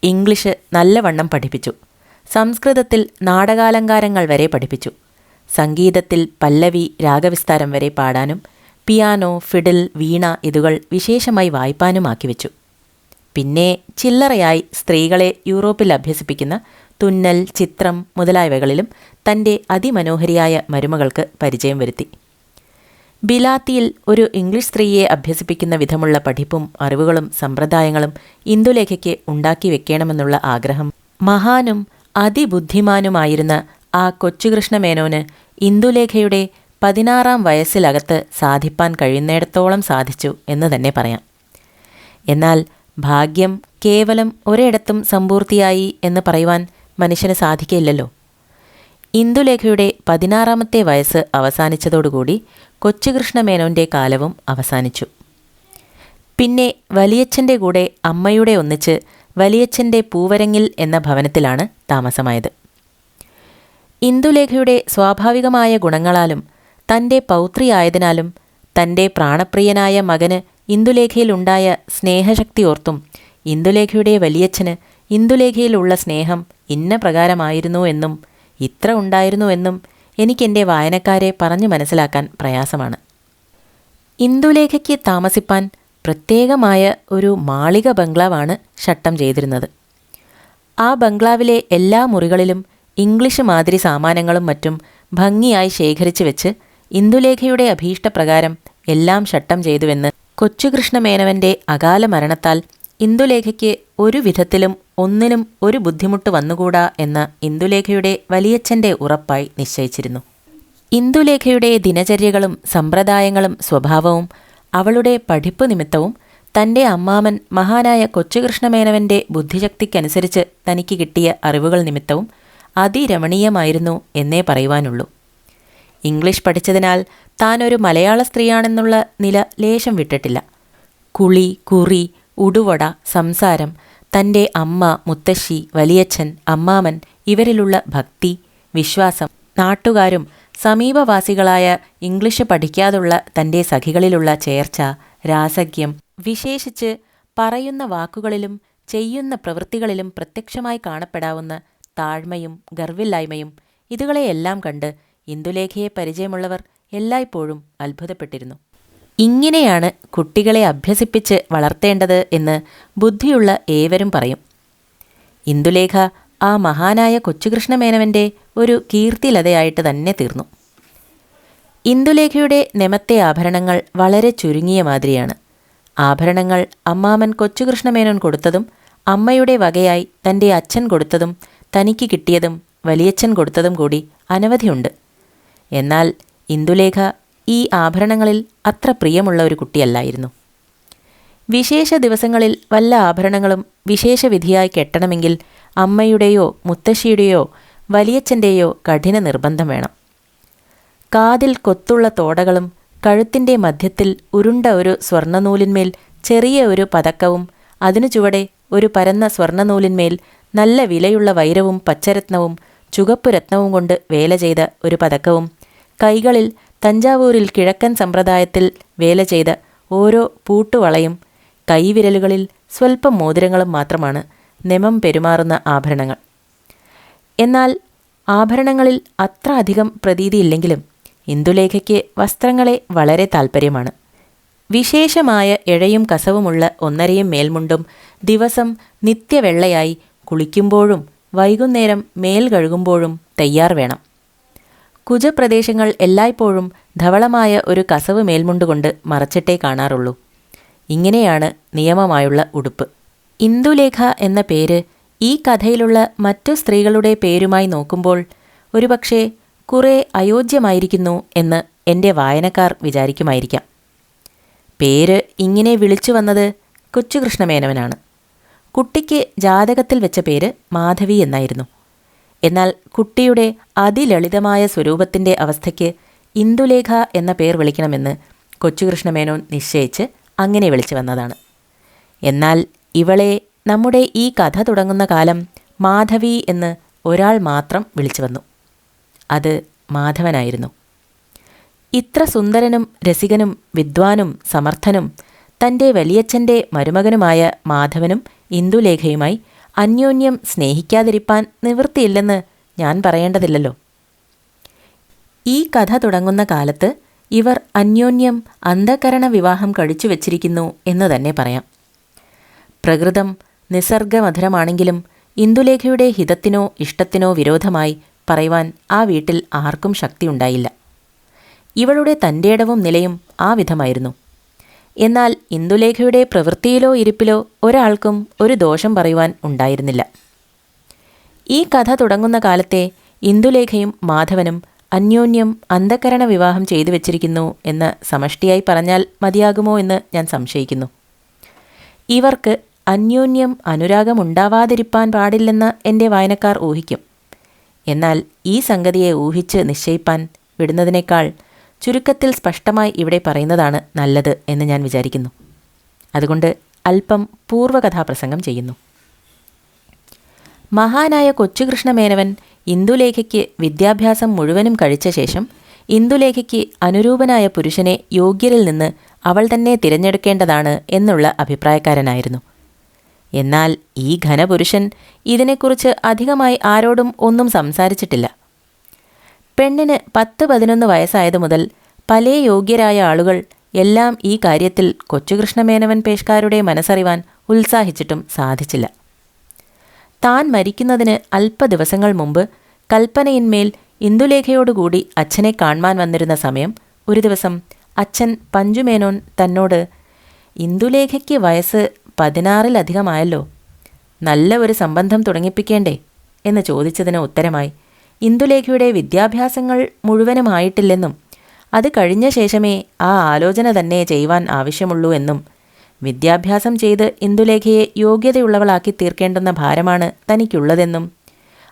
ഇംഗ്ലീഷ് നല്ലവണ്ണം പഠിപ്പിച്ചു. സംസ്കൃതത്തിൽ നാടകാലങ്കാരങ്ങൾ വരെ പഠിപ്പിച്ചു. സംഗീതത്തിൽ പല്ലവി, രാഗവിസ്താരം വരെ പാടാനും പിയാനോ, ഫിഡിൽ, വീണ ഇതുകൾ വിശേഷമായി വായിപ്പാനുമാക്കി വെച്ചു. പിന്നെ ചില്ലറയായി സ്ത്രീകളെ യൂറോപ്പിൽ അഭ്യസിപ്പിക്കുന്ന തുന്നൽ, ചിത്രം മുതലായവകളിലും തൻ്റെ അതിമനോഹരിയായ മരുമകൾക്ക് പരിചയം വരുത്തി. ബിലാത്തിയിൽ ഒരു ഇംഗ്ലീഷ് സ്ത്രീയെ അഭ്യസിപ്പിക്കുന്ന വിധമുള്ള പഠിപ്പും അറിവുകളും സമ്പ്രദായങ്ങളും ഇന്ദുലേഖയ്ക്ക് ഉണ്ടാക്കി വെക്കണമെന്നുള്ള ആഗ്രഹം മഹാനും അതിബുദ്ധിമാനുമായിരുന്ന ആ കൊച്ചുകൃഷ്ണമേനോന് ഇന്ദുലേഖയുടെ 16-ാം വയസ്സിലകത്ത് സാധിപ്പാൻ കഴിയുന്നിടത്തോളം സാധിച്ചു എന്ന് തന്നെ പറയാം. എന്നാൽ ഭാഗ്യം കേവലം ഒരിടത്തും സമ്പൂർത്തിയായി എന്ന് പറയുവാൻ മനുഷ്യന് സാധിക്കില്ലല്ലോ. ഇന്ദുലേഖയുടെ 16-ാമത്തെ വയസ്സ് അവസാനിച്ചതോടുകൂടി കൊച്ചുകൃഷ്ണമേനോൻ്റെ കാലവും അവസാനിച്ചു. പിന്നെ വലിയച്ഛൻ്റെ കൂടെ അമ്മയുടെ ഒന്നിച്ച് വലിയച്ഛൻ്റെ പൂവരങ്ങിൽ എന്ന ഭവനത്തിലാണ് താമസമായത്. ഇന്ദുലേഖയുടെ സ്വാഭാവികമായ ഗുണങ്ങളാലും തൻ്റെ പൗത്രിയായതിനാലും തൻ്റെ പ്രാണപ്രിയനായ മകന് ഇന്ദുലേഖയിലുണ്ടായ സ്നേഹശക്തി ഓർത്തും ഇന്ദുലേഖയുടെ വലിയച്ഛന് ഇന്ദുലേഖയിലുള്ള സ്നേഹം ഇന്ന പ്രകാരമായിരുന്നു എന്നും ഇത്ര ഉണ്ടായിരുന്നു എന്നും എനിക്കെൻ്റെ വായനക്കാരെ പറഞ്ഞു മനസ്സിലാക്കാൻ പ്രയാസമാണ്. ഇന്ദുലേഖയ്ക്ക് താമസിപ്പാൻ പ്രത്യേകമായ ഒരു മാളിക ബംഗ്ലാവാണ് ഷട്ടം ചെയ്തിരുന്നത്. ആ ബംഗ്ലാവിലെ എല്ലാ മുറികളിലും ഇംഗ്ലീഷ് മാതിരി സാമാനങ്ങളും മറ്റും ഭംഗിയായി ശേഖരിച്ചു വെച്ച് ഇന്ദുലേഖയുടെ അഭീഷ്ടപ്രകാരം എല്ലാം ഷട്ടം ചെയ്തുവെന്ന് കൊച്ചുകൃഷ്ണമേനവൻ്റെ അകാല മരണത്താൽ ഇന്ദുലേഖയ്ക്ക് ഒരു വിധത്തിലും ഒന്നിനും ഒരു ബുദ്ധിമുട്ട് വന്നുകൂടാ എന്ന ഇന്ദുലേഖയുടെ വലിയച്ഛൻ്റെ ഉറപ്പായി നിശ്ചയിച്ചിരുന്നു. ഇന്ദുലേഖയുടെ ദിനചര്യകളും സമ്പ്രദായങ്ങളും സ്വഭാവവും അവളുടെ പഠിപ്പ് നിമിത്തവും തൻ്റെ അമ്മാമൻ മഹാനായ കൊച്ചുകൃഷ്ണമേനവൻ്റെ ബുദ്ധിശക്തിക്കനുസരിച്ച് തനിക്ക് കിട്ടിയ അറിവുകൾ നിമിത്തവും അതിരമണീയമായിരുന്നു എന്നേ പറയുവാനുള്ളൂ. ഇംഗ്ലീഷ് പഠിച്ചതിനാൽ താൻ ഒരു മലയാള സ്ത്രീയാണെന്നുള്ള നില ലേശം വിട്ടിട്ടില്ല. കുളി, കുറി, ഉടുവട, സംസാരം, തൻ്റെ അമ്മ, മുത്തശ്ശി, വലിയച്ഛൻ, അമ്മാമൻ ഇവരിലുള്ള ഭക്തി, വിശ്വാസം, നാട്ടുകാരും സമീപവാസികളായ ഇംഗ്ലീഷ് പഠിക്കാതുള്ള തൻ്റെ സഖികളിലുള്ള ചേർച്ച, രാസജ്ഞം, വിശേഷിച്ച് പറയുന്ന വാക്കുകളിലും ചെയ്യുന്ന പ്രവൃത്തികളിലും പ്രത്യക്ഷമായി കാണപ്പെടാവുന്ന താഴ്മയും ഗർവില്ലായ്മയും ഇതുകളെയെല്ലാം കണ്ട് ഇന്ദുലേഖയെ പരിചയമുള്ളവർ എല്ലായ്പ്പോഴും അത്ഭുതപ്പെട്ടിരുന്നു. ഇങ്ങനെയാണ് കുട്ടികളെ അഭ്യസിപ്പിച്ച് വളർത്തേണ്ടത് എന്ന് ബുദ്ധിയുള്ള ഏവരും പറയും. ഇന്ദുലേഖ ആ മഹാനായ കൊച്ചുകൃഷ്ണമേനവൻ്റെ ഒരു കീർത്തിലതയായിട്ട് തന്നെ തീർന്നു. ഇന്ദുലേഖയുടെ നെമത്തെ ആഭരണങ്ങൾ വളരെ ചുരുങ്ങിയ മാതിരിയാണ്. ആഭരണങ്ങൾ അമ്മാമൻ കൊച്ചുകൃഷ്ണമേനോൻ കൊടുത്തതും അമ്മയുടെ വകയായി തൻ്റെ അച്ഛൻ കൊടുത്തതും തനിക്ക് കിട്ടിയതും വലിയച്ഛൻ കൊടുത്തതും കൂടി അനവധിയുണ്ട്. എന്നാൽ ഇന്ദുലേഖ ഈ ആഭരണങ്ങളിൽ അത്ര പ്രിയമുള്ള ഒരു കുട്ടിയല്ലായിരുന്നു. വിശേഷ ദിവസങ്ങളിൽ വല്ല ആഭരണങ്ങളും വിശേഷവിധിയായി കെട്ടണമെങ്കിൽ അമ്മയുടെയോ മുത്തശ്ശിയുടെയോ വലിയച്ഛൻ്റെയോ കഠിന നിർബന്ധം വേണം. കാതിൽ കൊത്തുള്ള തോടകളും കഴുത്തിൻ്റെ മധ്യത്തിൽ ഉരുണ്ട ഒരു സ്വർണ്ണനൂലിന്മേൽ ചെറിയ ഒരു പതക്കവും അതിനു ചുവടെ ഒരു പരന്ന സ്വർണ്ണനൂലിന്മേൽ നല്ല വിലയുള്ള വൈരവും പച്ചരത്നവും ചുവപ്പ് രത്നവും കൊണ്ട് വേല ചെയ്ത ഒരു പതക്കവും കൈകളിൽ തഞ്ചാവൂരിൽ കിഴക്കൻ സമ്പ്രദായത്തിൽ വേല ചെയ്ത ഓരോ പൂട്ടുവളയും കൈവിരലുകളിൽ സ്വൽപ്പം മോതിരങ്ങളും മാത്രമാണ് നെമം പെരുമാറുന്ന ആഭരണങ്ങൾ. എന്നാൽ ആഭരണങ്ങളിൽ അത്ര അധികം പ്രതീതിയില്ലെങ്കിലും ഇന്ദുലേഖയ്ക്ക് വസ്ത്രങ്ങളെ വളരെ താൽപ്പര്യമാണ്. വിശേഷമായ ഇഴയും കസവുമുള്ള ഒന്നരയും മേൽമുണ്ടും ദിവസം നിത്യവെള്ളയായി കുളിക്കുമ്പോഴും വൈകുന്നേരം മേൽ കഴുകുമ്പോഴും തയ്യാർ വേണം. കുജപ്രദേശങ്ങൾ എല്ലായ്പ്പോഴും ധവളമായ ഒരു കസവ് മേൽമുണ്ടുകൊണ്ട് മറച്ചിട്ടേ കാണാറുള്ളൂ. ഇങ്ങനെയാണ് നിയമമായുള്ള ഉടുപ്പ്. ഇന്ദുലേഖ എന്ന പേര് ഈ കഥയിലുള്ള മറ്റു സ്ത്രീകളുടെ പേരുമായി നോക്കുമ്പോൾ ഒരുപക്ഷെ കുറേ അയോജ്യമായിരിക്കുന്നു എന്ന് എൻ്റെ വായനക്കാർ വിചാരിക്കുമായിരിക്കാം. പേര് ഇങ്ങനെ വിളിച്ചു വന്നത് കൊച്ചുകൃഷ്ണമേനവനാണ്. കുട്ടിക്ക് ജാതകത്തിൽ വെച്ച പേര് മാധവി എന്നായിരുന്നു. എന്നാൽ കുട്ടിയുടെ അതിലളിതമായ സ്വരൂപത്തിൻ്റെ അവസ്ഥയ്ക്ക് ഇന്ദുലേഖ എന്ന പേർ വിളിക്കണമെന്ന് കൊച്ചുകൃഷ്ണമേനോൻ നിശ്ചയിച്ച് അങ്ങനെ വിളിച്ചു വന്നതാണ്. എന്നാൽ ഇവളെ നമ്മുടെ ഈ കഥ തുടങ്ങുന്ന കാലം മാധവി എന്ന് ഒരാൾ മാത്രം വിളിച്ചു വന്നു. അത് മാധവനായിരുന്നു. ഇത്ര സുന്ദരനും രസികനും വിദ്വാനും സമർത്ഥനും തൻ്റെ വലിയച്ഛൻ്റെ മരുമകനുമായ മാധവനും ഇന്ദുലേഖയുമായി അന്യോന്യം സ്നേഹിക്കാതിരിപ്പാൻ നിവൃത്തിയില്ലെന്ന് ഞാൻ പറയേണ്ടതില്ലല്ലോ. ഈ കഥ തുടങ്ങുന്ന കാലത്ത് ഇവർ അന്യോന്യം അന്ധകരണ വിവാഹം കഴിച്ചു വച്ചിരിക്കുന്നു എന്ന് തന്നെ പറയാം. പ്രകൃതം നിസർഗമധുരമാണെങ്കിലും ഇന്ദുലേഖയുടെ ഹിതത്തിനോ ഇഷ്ടത്തിനോ വിരോധമായി പറയുവാൻ ആ വീട്ടിൽ ആർക്കും ശക്തിയുണ്ടായില്ല. ഇവളുടെ തൻ്റെടവും നിലയും ആ വിധമായിരുന്നു. എന്നാൽ ഇന്ദുലേഖയുടെ പ്രവൃത്തിയിലോ ഇരിപ്പിലോ ഒരാൾക്കും ഒരു ദോഷം പറയുവാൻ ഉണ്ടായിരുന്നില്ല. ഈ കഥ തുടങ്ങുന്ന കാലത്തെ ഇന്ദുലേഖയും മാധവനും അന്യോന്യം അന്ധകരണ വിവാഹം ചെയ്തു വച്ചിരിക്കുന്നു എന്ന് സമഷ്ടിയായി പറഞ്ഞാൽ മതിയാകുമോ എന്ന് ഞാൻ സംശയിക്കുന്നു. ഇവർക്ക് അന്യോന്യം അനുരാഗമുണ്ടാവാതിരിപ്പാൻ പാടില്ലെന്ന് എൻ്റെ വായനക്കാർ ഊഹിക്കും. എന്നാൽ ഈ സംഗതിയെ ഊഹിച്ച് നിശ്ചയിപ്പാൻ വിടുന്നതിനേക്കാൾ ചുരുക്കത്തിൽ സ്പഷ്ടമായി ഇവിടെ പറയുന്നതാണ് നല്ലത് എന്ന് ഞാൻ വിചാരിക്കുന്നു. അതുകൊണ്ട് അല്പം പൂർവകഥാപ്രസംഗം ചെയ്യുന്നു. മഹാനായ കൊച്ചുകൃഷ്ണമേനവൻ ഇന്ദുലേഖയ്ക്ക് വിദ്യാഭ്യാസം മുഴുവനും കഴിച്ച ശേഷം ഇന്ദുലേഖയ്ക്ക് അനുരൂപനായ പുരുഷനെ യോഗ്യരിൽ നിന്ന് അവൾ തന്നെ തിരഞ്ഞെടുക്കേണ്ടതാണ് എന്നുള്ള അഭിപ്രായക്കാരനായിരുന്നു. എന്നാൽ ഈ ഘനപുരുഷൻ ഇതിനെക്കുറിച്ച് അധികമായി ആരോടും ഒന്നും സംസാരിച്ചിട്ടില്ല. പെണ്ണിന് 10-11 വയസ്സായതു മുതൽ പല യോഗ്യരായ ആളുകൾ എല്ലാം ഈ കാര്യത്തിൽ കൊച്ചുകൃഷ്ണമേനവൻ പേഷ്കാരുടെ മനസ്സറിവാൻ ഉത്സാഹിച്ചിട്ടും സാധിച്ചില്ല. താൻ മരിക്കുന്നതിന് അല്പദിവസങ്ങൾ മുമ്പ് കൽപ്പനയിന്മേൽ ഇന്ദുലേഖയോടുകൂടി അച്ഛനെ കാണുവാൻ വന്നിരുന്ന സമയം ഒരു ദിവസം അച്ഛൻ പഞ്ചുമേനോൻ തന്നോട് ഇന്ദുലേഖയ്ക്ക് വയസ്സ് 16-ലധികമായല്ലോ, നല്ല ഒരു സംബന്ധം തുടങ്ങിപ്പിക്കേണ്ടേ എന്ന് ചോദിച്ചതിന് ഉത്തരമായി ഇന്ദുലേഖയുടെ വിദ്യാഭ്യാസങ്ങൾ മുഴുവനുമായിട്ടില്ലെന്നും അത് കഴിഞ്ഞ ശേഷമേ ആ ആലോചന തന്നെ ചെയ്യുവാൻ ആവശ്യമുള്ളൂ എന്നും വിദ്യാഭ്യാസം ചെയ്ത് ഇന്ദുലേഖയെ യോഗ്യതയുള്ളവളാക്കി തീർക്കേണ്ടുന്ന ഭാരമാണ് തനിക്കുള്ളതെന്നും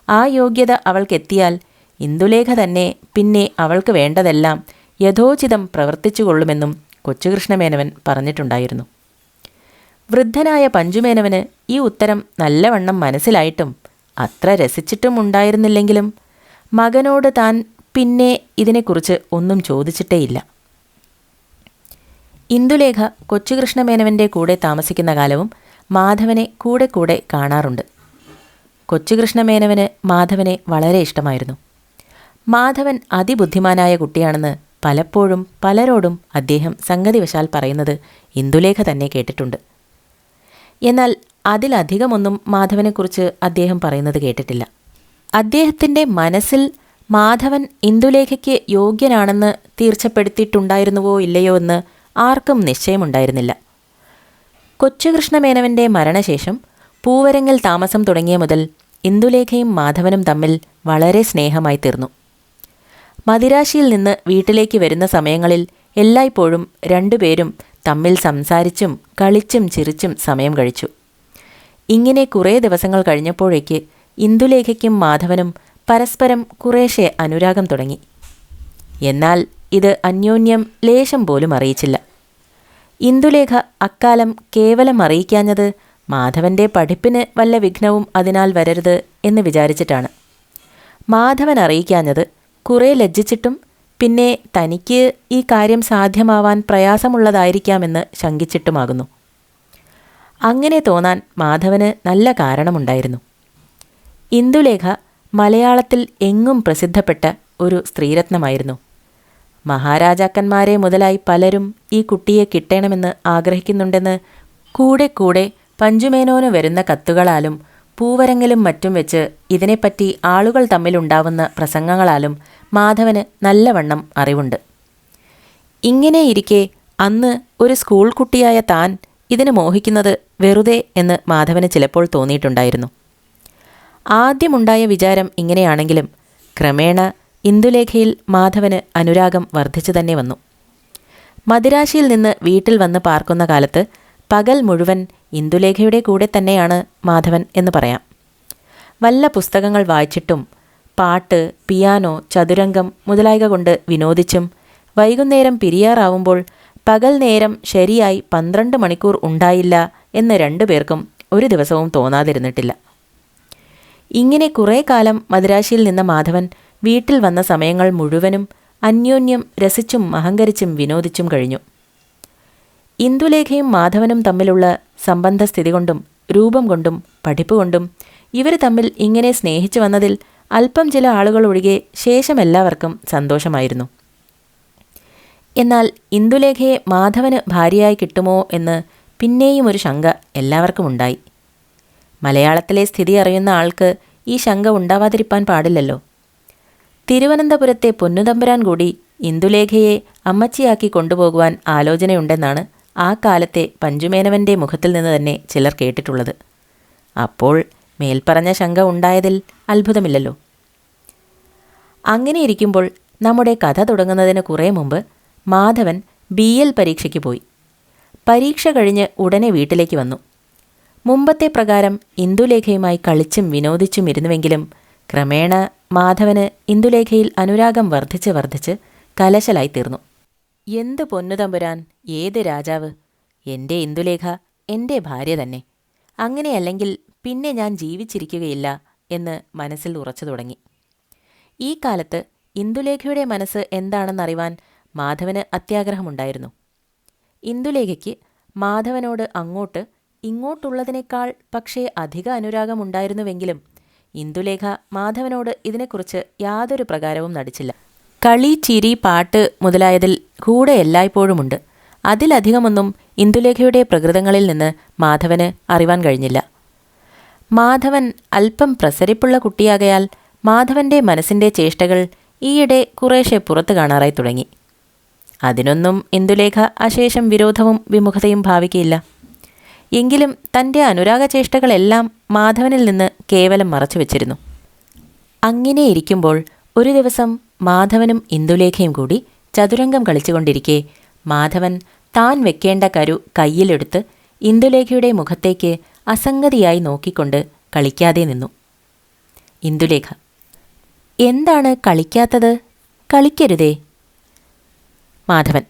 ആ യോഗ്യത അവൾക്കെത്തിയാൽ ഇന്ദുലേഖ തന്നെ പിന്നെ അവൾക്ക് വേണ്ടതെല്ലാം യഥോചിതം പ്രവർത്തിച്ചുകൊള്ളുമെന്നും കൊച്ചുകൃഷ്ണമേനവൻ പറഞ്ഞിട്ടുണ്ടായിരുന്നു. വൃദ്ധനായ പഞ്ചുമേനവന് ഈ ഉത്തരം നല്ലവണ്ണം മനസ്സിലായിട്ടും അത്ര രസിച്ചിട്ടും ഉണ്ടായിരുന്നില്ലെങ്കിലും മകനോട് താൻ പിന്നെ ഇതിനെക്കുറിച്ച് ഒന്നും ചോദിച്ചിട്ടേയില്ല. ഇന്ദുലേഖ കൊച്ചുകൃഷ്ണമേനവൻ്റെ കൂടെ താമസിക്കുന്ന കാലവും മാധവനെ കൂടെ കൂടെ കാണാറുണ്ട്. കൊച്ചുകൃഷ്ണമേനവന് മാധവനെ വളരെ ഇഷ്ടമായിരുന്നു. മാധവൻ അതിബുദ്ധിമാനായ കുട്ടിയാണെന്ന് പലപ്പോഴും പലരോടും അദ്ദേഹം സംഗതിവശാൽ പറയുന്നത് ഇന്ദുലേഖ തന്നെ കേട്ടിട്ടുണ്ട്. എന്നാൽ അതിലധികമൊന്നും മാധവനെക്കുറിച്ച് അദ്ദേഹം പറയുന്നത് കേട്ടിട്ടില്ല. അദ്ദേഹത്തിൻ്റെ മനസ്സിൽ മാധവൻ ഇന്ദുലേഖയ്ക്ക് യോഗ്യനാണെന്ന് തീർച്ചപ്പെടുത്തിയിട്ടുണ്ടായിരുന്നുവോ ഇല്ലയോ എന്ന് ആർക്കും നിശ്ചയമുണ്ടായിരുന്നില്ല. കൊച്ചുകൃഷ്ണമേനവൻ്റെ മരണശേഷം പൂവരങ്ങിൽ താമസം തുടങ്ങിയ മുതൽ ഇന്ദുലേഖയും മാധവനും തമ്മിൽ വളരെ സ്നേഹമായി തീർന്നു. മദിരാശിയിൽ നിന്ന് വീട്ടിലേക്ക് വരുന്ന സമയങ്ങളിൽ എല്ലായ്പ്പോഴും രണ്ടുപേരും തമ്മിൽ സംസാരിച്ചും കളിച്ചും ചിരിച്ചും സമയം കഴിച്ചു. ഇങ്ങനെ കുറേ ദിവസങ്ങൾ കഴിഞ്ഞപ്പോഴേക്ക് ഇന്ദുലേഖയ്ക്കും മാധവനും പരസ്പരം കുറേശ്ശെ അനുരാഗം തുടങ്ങി. എന്നാൽ ഇത് അന്യോന്യം ലേശം പോലും അറിയിച്ചില്ല. ഇന്ദുലേഖ അക്കാലം കേവലം അറിയിക്കാഞ്ഞത് മാധവൻ്റെ പഠിപ്പിന് വല്ല വിഘ്നവും അതിനാൽ വരരുത് എന്ന് വിചാരിച്ചിട്ടാണ്. മാധവൻ അറിയിക്കാഞ്ഞത് കുറേ ലജ്ജിച്ചിട്ടും പിന്നെ തനിക്ക് ഈ കാര്യം സാധ്യമാവാൻ പ്രയാസമുള്ളതായിരിക്കാമെന്ന് ശങ്കിച്ചിട്ടുമാകുന്നു. അങ്ങനെ തോന്നാൻ മാധവന് നല്ല കാരണമുണ്ടായിരുന്നു. ഇന്ദുലേഖ മലയാളത്തിൽ എങ്ങും പ്രസിദ്ധപ്പെട്ട ഒരു സ്ത്രീരത്നമായിരുന്നു. മഹാരാജാക്കന്മാരെ മുതലായി പലരും ഈ കുട്ടിയെ കിട്ടണമെന്ന് ആഗ്രഹിക്കുന്നുണ്ടെന്ന് കൂടെ കൂടെ പഞ്ചുമേനോന് വരുന്ന കത്തുകളാലും പൂവരങ്ങിലും മറ്റും വെച്ച് ഇതിനെപ്പറ്റി ആളുകൾ തമ്മിലുണ്ടാവുന്ന പ്രസംഗങ്ങളാലും മാധവന് നല്ലവണ്ണം അറിവുണ്ട്. ഇങ്ങനെയിരിക്കെ അന്ന് ഒരു സ്കൂൾ കുട്ടിയായ താൻ ഇതിന് മോഹിക്കുന്നത് വെറുതെ എന്ന് മാധവന് ചിലപ്പോൾ തോന്നിയിട്ടുണ്ടായിരുന്നു. ആദ്യമുണ്ടായ വിചാരം ഇങ്ങനെയാണെങ്കിലും ക്രമേണ ഇന്ദുലേഖയിൽ മാധവന് അനുരാഗം വർദ്ധിച്ചു തന്നെ വന്നു. മദിരാശിയിൽ നിന്ന് വീട്ടിൽ വന്ന് പാർക്കുന്ന കാലത്ത് പകൽ മുഴുവൻ ഇന്ദുലേഖയുടെ കൂടെ തന്നെയാണ് മാധവൻ എന്ന് പറയാം. വല്ല പുസ്തകങ്ങൾ വായിച്ചിട്ടും പാട്ട്, പിയാനോ, ചതുരംഗം മുതലായവ കൊണ്ട് വിനോദിച്ചും വൈകുന്നേരം പിരിയാറാവുമ്പോൾ പകൽ നേരം ശരിയായി 12 മണിക്കൂർ ഉണ്ടായില്ല എന്ന് രണ്ടുപേർക്കും ഒരു ദിവസവും തോന്നാതിരുന്നിട്ടില്ല. ഇങ്ങനെ കുറേ കാലം മദിരാശിയിൽ നിന്ന മാധവൻ വീട്ടിൽ വന്ന സമയങ്ങൾ മുഴുവനും അന്യോന്യം രസിച്ചും അഹങ്കരിച്ചും വിനോദിച്ചും കഴിഞ്ഞു. ഇന്ദുലേഖയും മാധവനും തമ്മിലുള്ള സംബന്ധസ്ഥിതി കൊണ്ടും രൂപം കൊണ്ടും പഠിപ്പുകൊണ്ടും ഇവർ തമ്മിൽ ഇങ്ങനെ സ്നേഹിച്ചു വന്നതിൽ അല്പം ചില ആളുകൾ ഒഴികെ ശേഷം എല്ലാവർക്കും സന്തോഷമായിരുന്നു. എന്നാൽ ഇന്ദുലേഖയെ മാധവന് ഭാര്യയായി കിട്ടുമോ എന്ന് പിന്നെയും ഒരു ശങ്ക എല്ലാവർക്കും ഉണ്ടായി. മലയാളത്തിലെ സ്ഥിതി അറിയുന്ന ആൾക്ക് ഈ ശങ്ക ഉണ്ടാവാതിരിക്കാൻ പാടില്ലല്ലോ. തിരുവനന്തപുരത്തെ പൊന്നുതമ്പുരാൻ കൂടി ഇന്ദുലേഖയെ അമ്മച്ചിയാക്കി കൊണ്ടുപോകുവാൻ ആലോചനയുണ്ടെന്നാണ് ആ കാലത്തെ പഞ്ചുമേനവൻ്റെ മുഖത്തിൽ നിന്ന് തന്നെ ചിലർ കേട്ടിട്ടുള്ളത്. അപ്പോൾ മേൽപ്പറഞ്ഞ ശങ്ക ഉണ്ടായതിൽ അത്ഭുതമില്ലല്ലോ. അങ്ങനെയിരിക്കുമ്പോൾ നമ്മുടെ കഥ തുടങ്ങുന്നതിന് കുറേ മുമ്പ് മാധവൻ BL പരീക്ഷയ്ക്ക് പോയി. പരീക്ഷ കഴിഞ്ഞ് ഉടനെ വീട്ടിലേക്ക് വന്നു. മുമ്പത്തെ പ്രകാരം ഇന്ദുലേഖയുമായി കളിച്ചും വിനോദിച്ചും ഇരുന്നുവെങ്കിലും ക്രമേണ മാധവന് ഇന്ദുലേഖയിൽ അനുരാഗം വർദ്ധിച്ച് വർദ്ധിച്ച് കലശലായി തീർന്നു. എന്ത് പൊന്നുതമ്പുരാൻ, ഏത് രാജാവ്, എൻ്റെ ഇന്ദുലേഖ എൻ്റെ ഭാര്യ തന്നെ, അങ്ങനെയല്ലെങ്കിൽ പിന്നെ ഞാൻ ജീവിച്ചിരിക്കുകയില്ല എന്ന് മനസ്സിൽ ഉറച്ചു തുടങ്ങി. ഈ കാലത്ത് ഇന്ദുലേഖയുടെ മനസ്സ് എന്താണെന്നറിവാൻ മാധവന് അത്യാഗ്രഹമുണ്ടായിരുന്നു. ഇന്ദുലേഖയ്ക്ക് മാധവനോട് അങ്ങോട്ട് ഇങ്ങോട്ടുള്ളതിനേക്കാൾ പക്ഷേ അധിക അനുരാഗമുണ്ടായിരുന്നുവെങ്കിലും ഇന്ദുലേഖ മാധവനോട് ഇതിനെക്കുറിച്ച് യാതൊരു പ്രകാരവും നടിച്ചില്ല. കളി, ചിരി, പാട്ട് മുതലായതിൽ കൂടെ എല്ലായ്പ്പോഴുമുണ്ട്. അതിലധികമൊന്നും ഇന്ദുലേഖയുടെ പ്രകൃതങ്ങളിൽ നിന്ന് മാധവന് അറിവാൻ കഴിഞ്ഞില്ല. മാധവൻ അല്പം പ്രസരിപ്പുള്ള കുട്ടിയാകയാൽ മാധവൻ്റെ മനസ്സിൻ്റെ ചേഷ്ടകൾ ഈയിടെ കുറേശ്ശെ പുറത്തു കാണാറായി തുടങ്ങി. അതിനൊന്നും ഇന്ദുലേഖ അശേഷം വിരോധവും വിമുഖതയും ഭാവിക്കയില്ല. എങ്കിലും തൻ്റെ അനുരാഗചേഷ്ടകളെല്ലാം മാധവനിൽ നിന്ന് കേവലം മറച്ചു വച്ചിരുന്നു. അങ്ങനെയിരിക്കുമ്പോൾ ഒരു ദിവസം മാധവനും ഇന്ദുലേഖയും കൂടി ചതുരംഗം കളിച്ചുകൊണ്ടിരിക്കെ മാധവൻ താൻ വെക്കേണ്ട കരു കയ്യിലെടുത്ത് ഇന്ദുലേഖയുടെ മുഖത്തേക്ക് അസംഗതിയായി നോക്കിക്കൊണ്ട് കളിക്കാതെ നിന്നു. ഇന്ദുലേഖ: എന്താണ് കളിക്കാത്തത്? കളിക്കരുതേ. മാധവൻ: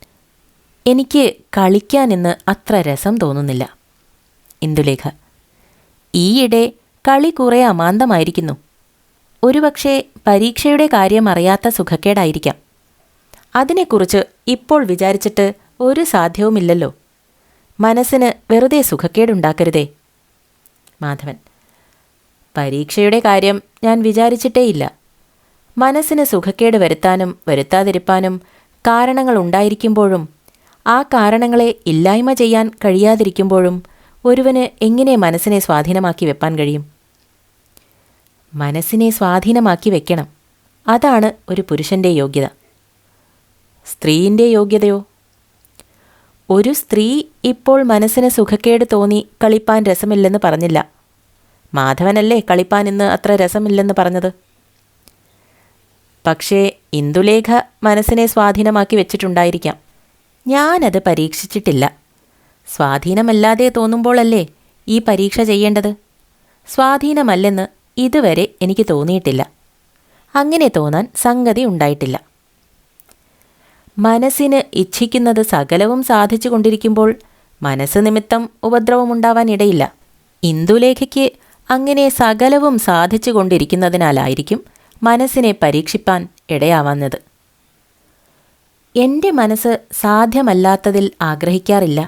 എനിക്ക് കളിക്കാനിന്ന് അത്ര രസം തോന്നുന്നില്ല. ഇന്ദുലേഖ: ഈയിടെ കളി കുറേ അമാന്തമായിരിക്കുന്നു. ഒരുപക്ഷെ പരീക്ഷയുടെ കാര്യം അറിയാത്ത സുഖക്കേടായിരിക്കാം. അതിനെക്കുറിച്ച് ഇപ്പോൾ വിചാരിച്ചിട്ട് ഒരു സാധ്യവുമില്ലല്ലോ. മനസ്സിന് വെറുതെ സുഖക്കേടുണ്ടാക്കരുതേ. മാധവൻ: പരീക്ഷയുടെ കാര്യം ഞാൻ വിചാരിച്ചിട്ടേയില്ല. മനസ്സിന് സുഖക്കേട് വരുത്താനും വരുത്താതിരിപ്പാനും കാരണങ്ങൾ ഉണ്ടായിരിക്കുമ്പോഴും ആ കാരണങ്ങളെ ഇല്ലായ്മ ചെയ്യാൻ കഴിയാതിരിക്കുമ്പോഴും ഒരുവന് എങ്ങനെ മനസ്സിനെ സ്വാധീനമാക്കി വെപ്പാൻ കഴിയും? മനസ്സിനെ സ്വാധീനമാക്കി വെക്കണം. അതാണ് ഒരു പുരുഷൻ്റെ യോഗ്യത. സ്ത്രീയിൻ്റെ യോഗ്യതയോ? ഒരു സ്ത്രീ ഇപ്പോൾ മനസ്സിന് സുഖക്കേട് തോന്നി കളിപ്പാൻ രസമില്ലെന്ന് പറഞ്ഞില്ല. മാധവനല്ലേ കളിപ്പാൻ ഇന്ന് അത്ര രസമില്ലെന്ന് പറഞ്ഞത്? പക്ഷേ ഇന്ദുലേഖ മനസ്സിനെ സ്വാധീനമാക്കി വെച്ചിട്ടുണ്ടായിരിക്കാം. ഞാനത് പരീക്ഷിച്ചിട്ടില്ല. സ്വാധീനമല്ലാതെ തോന്നുമ്പോഴല്ലേ ഈ പരീക്ഷ ചെയ്യേണ്ടത്? സ്വാധീനമല്ലെന്ന് ഇതുവരെ എനിക്ക് തോന്നിയിട്ടില്ല. അങ്ങനെ തോന്നാൻ സംഗതി ഉണ്ടായിട്ടില്ല. മനസ്സിന് ഇച്ഛിക്കുന്നത് സകലവും സാധിച്ചു കൊണ്ടിരിക്കുമ്പോൾ മനസ്സ് നിമിത്തം ഉപദ്രവമുണ്ടാവാൻ ഇടയില്ല. ഇന്ദുലേഖയ്ക്ക് അങ്ങനെ സകലവും സാധിച്ചു കൊണ്ടിരിക്കുന്നതിനാലായിരിക്കും മനസ്സിനെ പരീക്ഷിപ്പാൻ ഇടയാവുന്നത്. എൻ്റെ മനസ്സ് സാധ്യമല്ലാത്തതിൽ ആഗ്രഹിക്കാറില്ല.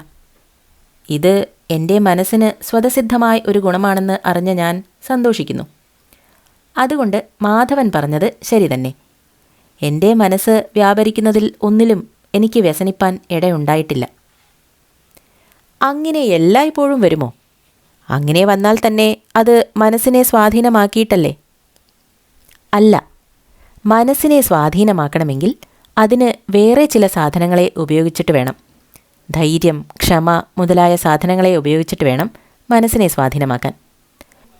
ഇത് എൻ്റെ മനസ്സിന് സ്വതസിദ്ധമായ ഒരു ഗുണമാണെന്ന് അറിഞ്ഞ ഞാൻ സന്തോഷിക്കുന്നു. അതുകൊണ്ട് മാധവൻ പറഞ്ഞത് ശരി തന്നെ. എൻ്റെ മനസ്സ് വ്യാപരിക്കുന്നതിൽ ഒന്നിലും എനിക്ക് വ്യസനിപ്പാൻ ഇടയുണ്ടായിട്ടില്ല. അങ്ങനെ എല്ലായ്പ്പോഴും വരുമോ? അങ്ങനെ വന്നാൽ തന്നെ അത് മനസ്സിനെ സ്വാധീനമാക്കിയിട്ടല്ലേ? അല്ല. മനസ്സിനെ സ്വാധീനമാക്കണമെങ്കിൽ അതിന് വേറെ ചില സാധനങ്ങളെ ഉപയോഗിച്ചിട്ട് വേണം. ധൈര്യം, ക്ഷമ മുതലായ സാധനങ്ങളെ ഉപയോഗിച്ചിട്ട് വേണം മനസ്സിനെ സ്വാധീനമാക്കാൻ.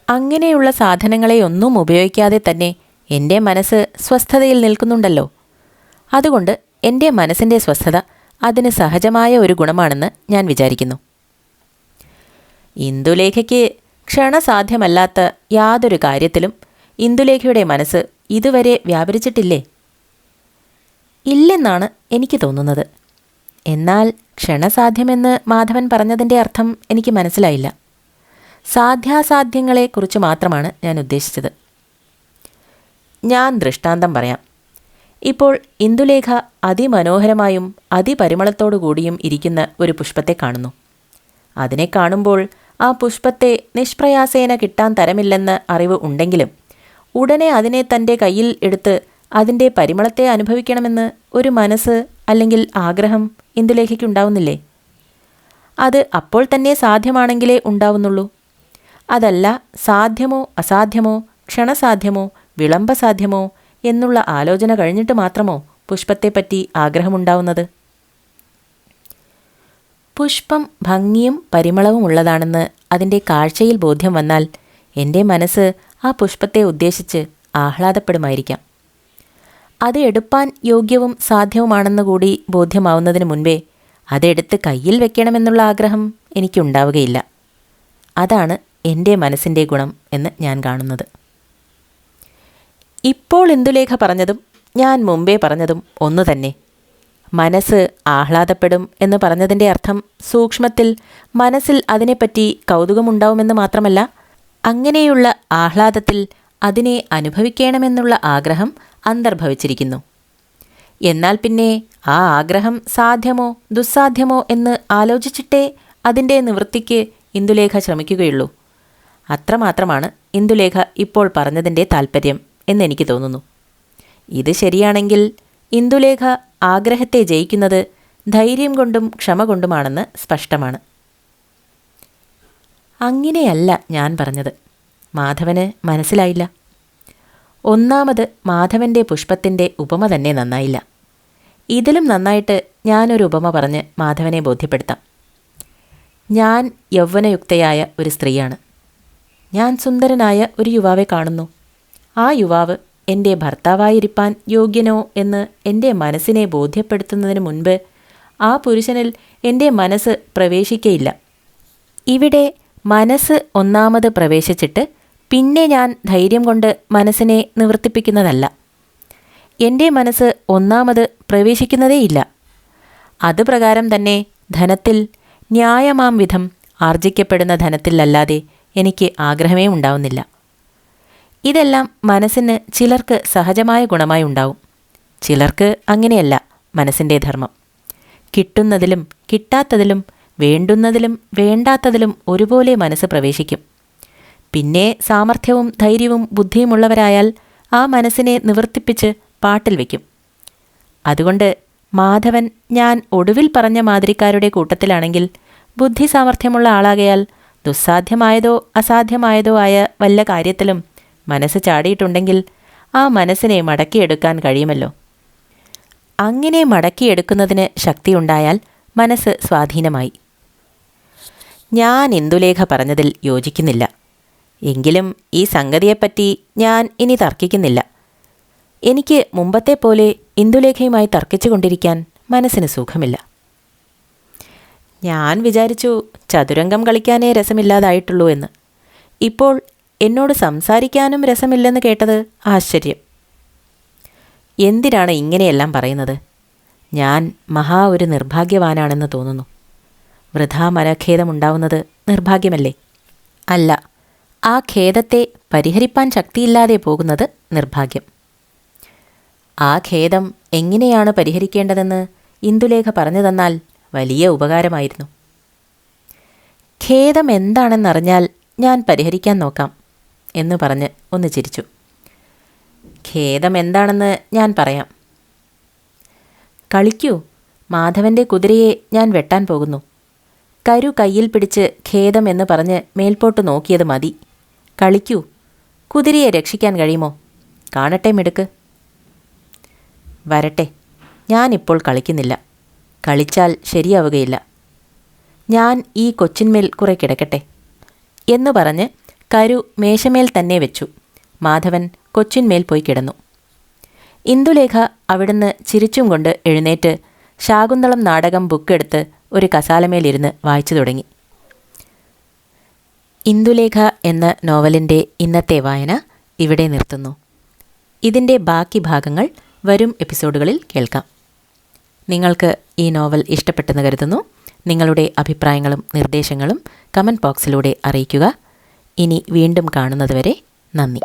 അങ്ങനെയുള്ള സാധനങ്ങളെയൊന്നും ഉപയോഗിക്കാതെ തന്നെ എൻ്റെ മനസ്സ് സ്വസ്ഥതയിൽ നിൽക്കുന്നുണ്ടല്ലോ. അതുകൊണ്ട് എൻ്റെ മനസ്സിൻ്റെ സ്വസ്ഥത അതിന് സഹജമായ ഒരു ഗുണമാണെന്ന് ഞാൻ വിചാരിക്കുന്നു. ഇന്ദുലേഖയ്ക്ക് ക്ഷണസാധ്യമല്ലാത്ത യാതൊരു കാര്യത്തിലും ഇന്ദുലേഖയുടെ മനസ്സ് ഇതുവരെ വ്യാപരിച്ചിട്ടില്ലേ? ഇല്ലെന്നാണ് എനിക്ക് തോന്നുന്നത്. എന്നാൽ ക്ഷണസാധ്യമെന്ന് മാധവൻ പറഞ്ഞതിൻ്റെ അർത്ഥം എനിക്ക് മനസ്സിലായില്ല. സാധ്യാസാധ്യങ്ങളെക്കുറിച്ച് മാത്രമാണ് ഞാൻ ഉദ്ദേശിച്ചത്. ഞാൻ ദൃഷ്ടാന്തം പറയാം. ഇപ്പോൾ ഇന്ദുലേഖ അതിമനോഹരമായും അതിപരിമളത്തോടു കൂടിയും ഇരിക്കുന്ന ഒരു പുഷ്പത്തെ കാണുന്നു. അതിനെ കാണുമ്പോൾ ആ പുഷ്പത്തെ നിഷ്പ്രയാസേന കിട്ടാൻ തരമില്ലെന്ന അറിവ് ഉണ്ടെങ്കിലും ഉടനെ അതിനെ തൻ്റെ കയ്യിൽ എടുത്ത് അതിൻ്റെ പരിമളത്തെ അനുഭവിക്കണമെന്ന് ഒരു മനസ്സ് അല്ലെങ്കിൽ ആഗ്രഹം ഇന്ദുലേഖയ്ക്കുണ്ടാവുന്നില്ലേ? അത് അപ്പോൾ തന്നെ സാധ്യമാണെങ്കിലേ ഉണ്ടാവുന്നുള്ളൂ. അതല്ല സാധ്യമോ അസാധ്യമോ ക്ഷണസാധ്യമോ വിളംബസാധ്യമോ എന്നുള്ള ആലോചന കഴിഞ്ഞിട്ട് മാത്രമോ പുഷ്പത്തെപ്പറ്റി ആഗ്രഹമുണ്ടാവുന്നത്? പുഷ്പം ഭംഗിയും പരിമളവും ഉള്ളതാണെന്ന് അതിൻ്റെ കാഴ്ചയിൽ ബോധ്യം വന്നാൽ എൻ്റെ മനസ്സ് ആ പുഷ്പത്തെ ഉദ്ദേശിച്ച് ആഹ്ലാദപ്പെടുമായിരിക്കാം. അത് എടുപ്പാൻ യോഗ്യവും സാധ്യവുമാണെന്ന് കൂടി ബോധ്യമാവുന്നതിന് മുൻപേ അതെടുത്ത് കയ്യിൽ വെക്കണമെന്നുള്ള ആഗ്രഹം എനിക്കുണ്ടാവുകയില്ല. അതാണ് എൻ്റെ മനസ്സിൻ്റെ ഗുണം എന്ന് ഞാൻ കാണുന്നത്. ഇപ്പോൾ ഇന്ദുലേഖ പറഞ്ഞതും ഞാൻ മുമ്പേ പറഞ്ഞതും ഒന്നു തന്നെ. മനസ്സ് ആഹ്ലാദപ്പെടും എന്ന് പറഞ്ഞതിൻ്റെ അർത്ഥം സൂക്ഷ്മത്തിൽ മനസ്സിൽ അതിനെപ്പറ്റി കൗതുകമുണ്ടാവുമെന്ന് മാത്രമല്ല, അങ്ങനെയുള്ള ആഹ്ലാദത്തിൽ അതിനെ അനുഭവിക്കണമെന്നുള്ള ആഗ്രഹം അന്തർഭവിച്ചിരിക്കുന്നു. എന്നാൽ പിന്നെ ആ ആഗ്രഹം സാധ്യമോ ദുസ്സാധ്യമോ എന്ന് ആലോചിച്ചിട്ടേ അതിൻ്റെ നിവൃത്തിക്ക് ഇന്ദുലേഖ ശ്രമിക്കുകയുള്ളൂ. അത്രമാത്രമാണ് ഇന്ദുലേഖ ഇപ്പോൾ പറഞ്ഞതിൻ്റെ താൽപ്പര്യം എന്നെനിക്ക് തോന്നുന്നു. ഇത് ശരിയാണെങ്കിൽ ഇന്ദുലേഖ ആഗ്രഹത്തെ ജയിക്കുന്നത് ധൈര്യം കൊണ്ടും ക്ഷമ കൊണ്ടുമാണെന്ന് സ്പഷ്ടമാണ്. അങ്ങനെയല്ല ഞാൻ പറഞ്ഞത്. മാധവന് മനസ്സിലായില്ല. ഒന്നാമത് മാധവൻ്റെ പുഷ്പത്തിൻ്റെ ഉപമ തന്നെ നന്നായില്ല. ഇതിലും നന്നായിട്ട് ഞാനൊരു ഉപമ പറഞ്ഞ് മാധവനെ ബോധ്യപ്പെടുത്താം. ഞാൻ യൗവനയുക്തയായ ഒരു സ്ത്രീയാണ്. ഞാൻ സുന്ദരനായ ഒരു യുവാവെ കാണുന്നു. ആ യുവാവ് എൻ്റെ ഭർത്താവായിരിക്കാൻ യോഗ്യനോ എന്ന് എൻ്റെ മനസ്സിനെ ബോധ്യപ്പെടുത്തുന്നതിന് മുൻപ് ആ പുരുഷനിൽ എൻ്റെ മനസ്സ് പ്രവേശിക്കയില്ല. ഇവിടെ മനസ്സ് ഒന്നാമത് പ്രവേശിച്ചിട്ട് പിന്നെ ഞാൻ ധൈര്യം കൊണ്ട് മനസ്സിനെ നിവർത്തിപ്പിക്കുന്നതല്ല. എൻ്റെ മനസ്സ് ഒന്നാമത് പ്രവേശിക്കുന്നതേയില്ല. അതുപ്രകാരം തന്നെ ധനത്തിൽ ന്യായമാം വിധം ആർജിക്കപ്പെടുന്ന ധനത്തിലല്ലാതെ എനിക്ക് ആഗ്രഹമേ ഉണ്ടാവുന്നില്ല. ഇതെല്ലാം മനസ്സിന് ചിലർക്ക് സഹജമായ ഗുണമായി ഉണ്ടാവും. ചിലർക്ക് അങ്ങനെയല്ല മനസ്സിൻ്റെ ധർമ്മം. കിട്ടുന്നതിലും കിട്ടാത്തതിലും വേണ്ടുന്നതിലും വേണ്ടാത്തതിലും ഒരുപോലെ മനസ്സ് പ്രവേശിക്കും. പിന്നെ സാമർഥ്യവും ധൈര്യവും ബുദ്ധിയുമുള്ളവരായാൽ ആ മനസ്സിനെ നിവർത്തിപ്പിച്ച് പാട്ടിൽ വയ്ക്കും. അതുകൊണ്ട് മാധവൻ ഞാൻ ഒടുവിൽ പറഞ്ഞ മാതിരിക്കാരുടെ കൂട്ടത്തിലാണെങ്കിൽ ബുദ്ധി സാമർഥ്യമുള്ള ആളാകയാൽ ദുസ്സാധ്യമായതോ അസാധ്യമായതോ ആയ വല്ല കാര്യത്തിലും മനസ്സ് ചാടിയിട്ടുണ്ടെങ്കിൽ ആ മനസ്സിനെ മടക്കിയെടുക്കാൻ കഴിയുമല്ലോ. അങ്ങനെ മടക്കിയെടുക്കുന്നതിന് ശക്തിയുണ്ടായാൽ മനസ്സ് സ്വാധീനമായി. ഞാൻ ഇന്ദുലേഖ പറഞ്ഞതിൽ യോജിക്കുന്നില്ല. എങ്കിലും ഈ സംഗതിയെപ്പറ്റി ഞാൻ ഇനി തർക്കിക്കുന്നില്ല. എനിക്ക് മുമ്പത്തെ പോലെ ഇന്ദുലേഖയുമായി തർക്കിച്ചു കൊണ്ടിരിക്കാൻ മനസ്സിന് സുഖമില്ല. ഞാൻ വിചാരിച്ചു ചതുരംഗം കളിക്കാനേ രസമില്ലാതായിട്ടുള്ളൂ എന്ന്. ഇപ്പോൾ എന്നോട് സംസാരിക്കാനും രസമില്ലെന്ന് കേട്ടത് ആശ്ചര്യം. എന്തിനാണ് ഇങ്ങനെയെല്ലാം പറയുന്നത്? ഞാൻ മഹാ ഒരു നിർഭാഗ്യവാനാണെന്ന് തോന്നുന്നു. വൃഥാ മനഖേദമുണ്ടാവുന്നത് നിർഭാഗ്യമല്ലേ? അല്ല, ആ ഖേദത്തെ പരിഹരിപ്പാൻ ശക്തിയില്ലാതെ പോകുന്നത് നിർഭാഗ്യം. ആ ഖേദം എങ്ങനെയാണ് പരിഹരിക്കേണ്ടതെന്ന് ഇന്ദുലേഖ പറഞ്ഞു തന്നാൽ വലിയ ഉപകാരമായിരുന്നു. ഖേദം എന്താണെന്നറിഞ്ഞാൽ ഞാൻ പരിഹരിക്കാൻ നോക്കാം എന്ന് പറഞ്ഞ് ഒന്ന് ചിരിച്ചു. ഖേദം എന്താണെന്ന് ഞാൻ പറയാം. കളിക്കൂ, മാധവൻ്റെ കുതിരയെ ഞാൻ വെട്ടാൻ പോകുന്നു. കരു കയ്യിൽ പിടിച്ച് ഖേദം എന്ന് പറഞ്ഞ് മേൽപോട്ട് നോക്കിയത് മതി. കളിക്കൂ, കുതിരയെ രക്ഷിക്കാൻ കഴിയുമോ? കാണട്ടെ മിടുക്ക്. വരട്ടെ, ഞാനിപ്പോൾ കളിക്കുന്നില്ല. കളിച്ചാൽ ശരിയാവുകയില്ല. ഞാൻ ഈ കൊച്ചിന്മേൽ കുറെ കിടക്കട്ടെ എന്നു പറഞ്ഞ് കരു മേശമേൽ തന്നെ വെച്ചു. മാധവൻ കൊച്ചിന്മേൽ പോയി കിടന്നു. ഇന്ദുലേഖ അവിടുന്ന് ചിരിച്ചും കൊണ്ട് എഴുന്നേറ്റ് ശാകുന്തളം നാടകം ബുക്കെടുത്ത് ഒരു കസാലമേലിരുന്ന് വായിച്ചു തുടങ്ങി. ഇന്ദുലേഖ എന്ന നോവലിൻ്റെ ഇന്നത്തെ വായന ഇവിടെ നിർത്തുന്നു. ഇതിൻ്റെ ബാക്കി ഭാഗങ്ങൾ വരും എപ്പിസോഡുകളിൽ കേൾക്കാം. നിങ്ങൾക്ക് ഈ നോവൽ ഇഷ്ടപ്പെട്ടെന്ന് കരുതുന്നു. നിങ്ങളുടെ അഭിപ്രായങ്ങളും നിർദ്ദേശങ്ങളും കമൻറ്റ് ബോക്സിലൂടെ അറിയിക്കുക. ഇനി വീണ്ടും കാണുന്നതുവരെ നന്ദി.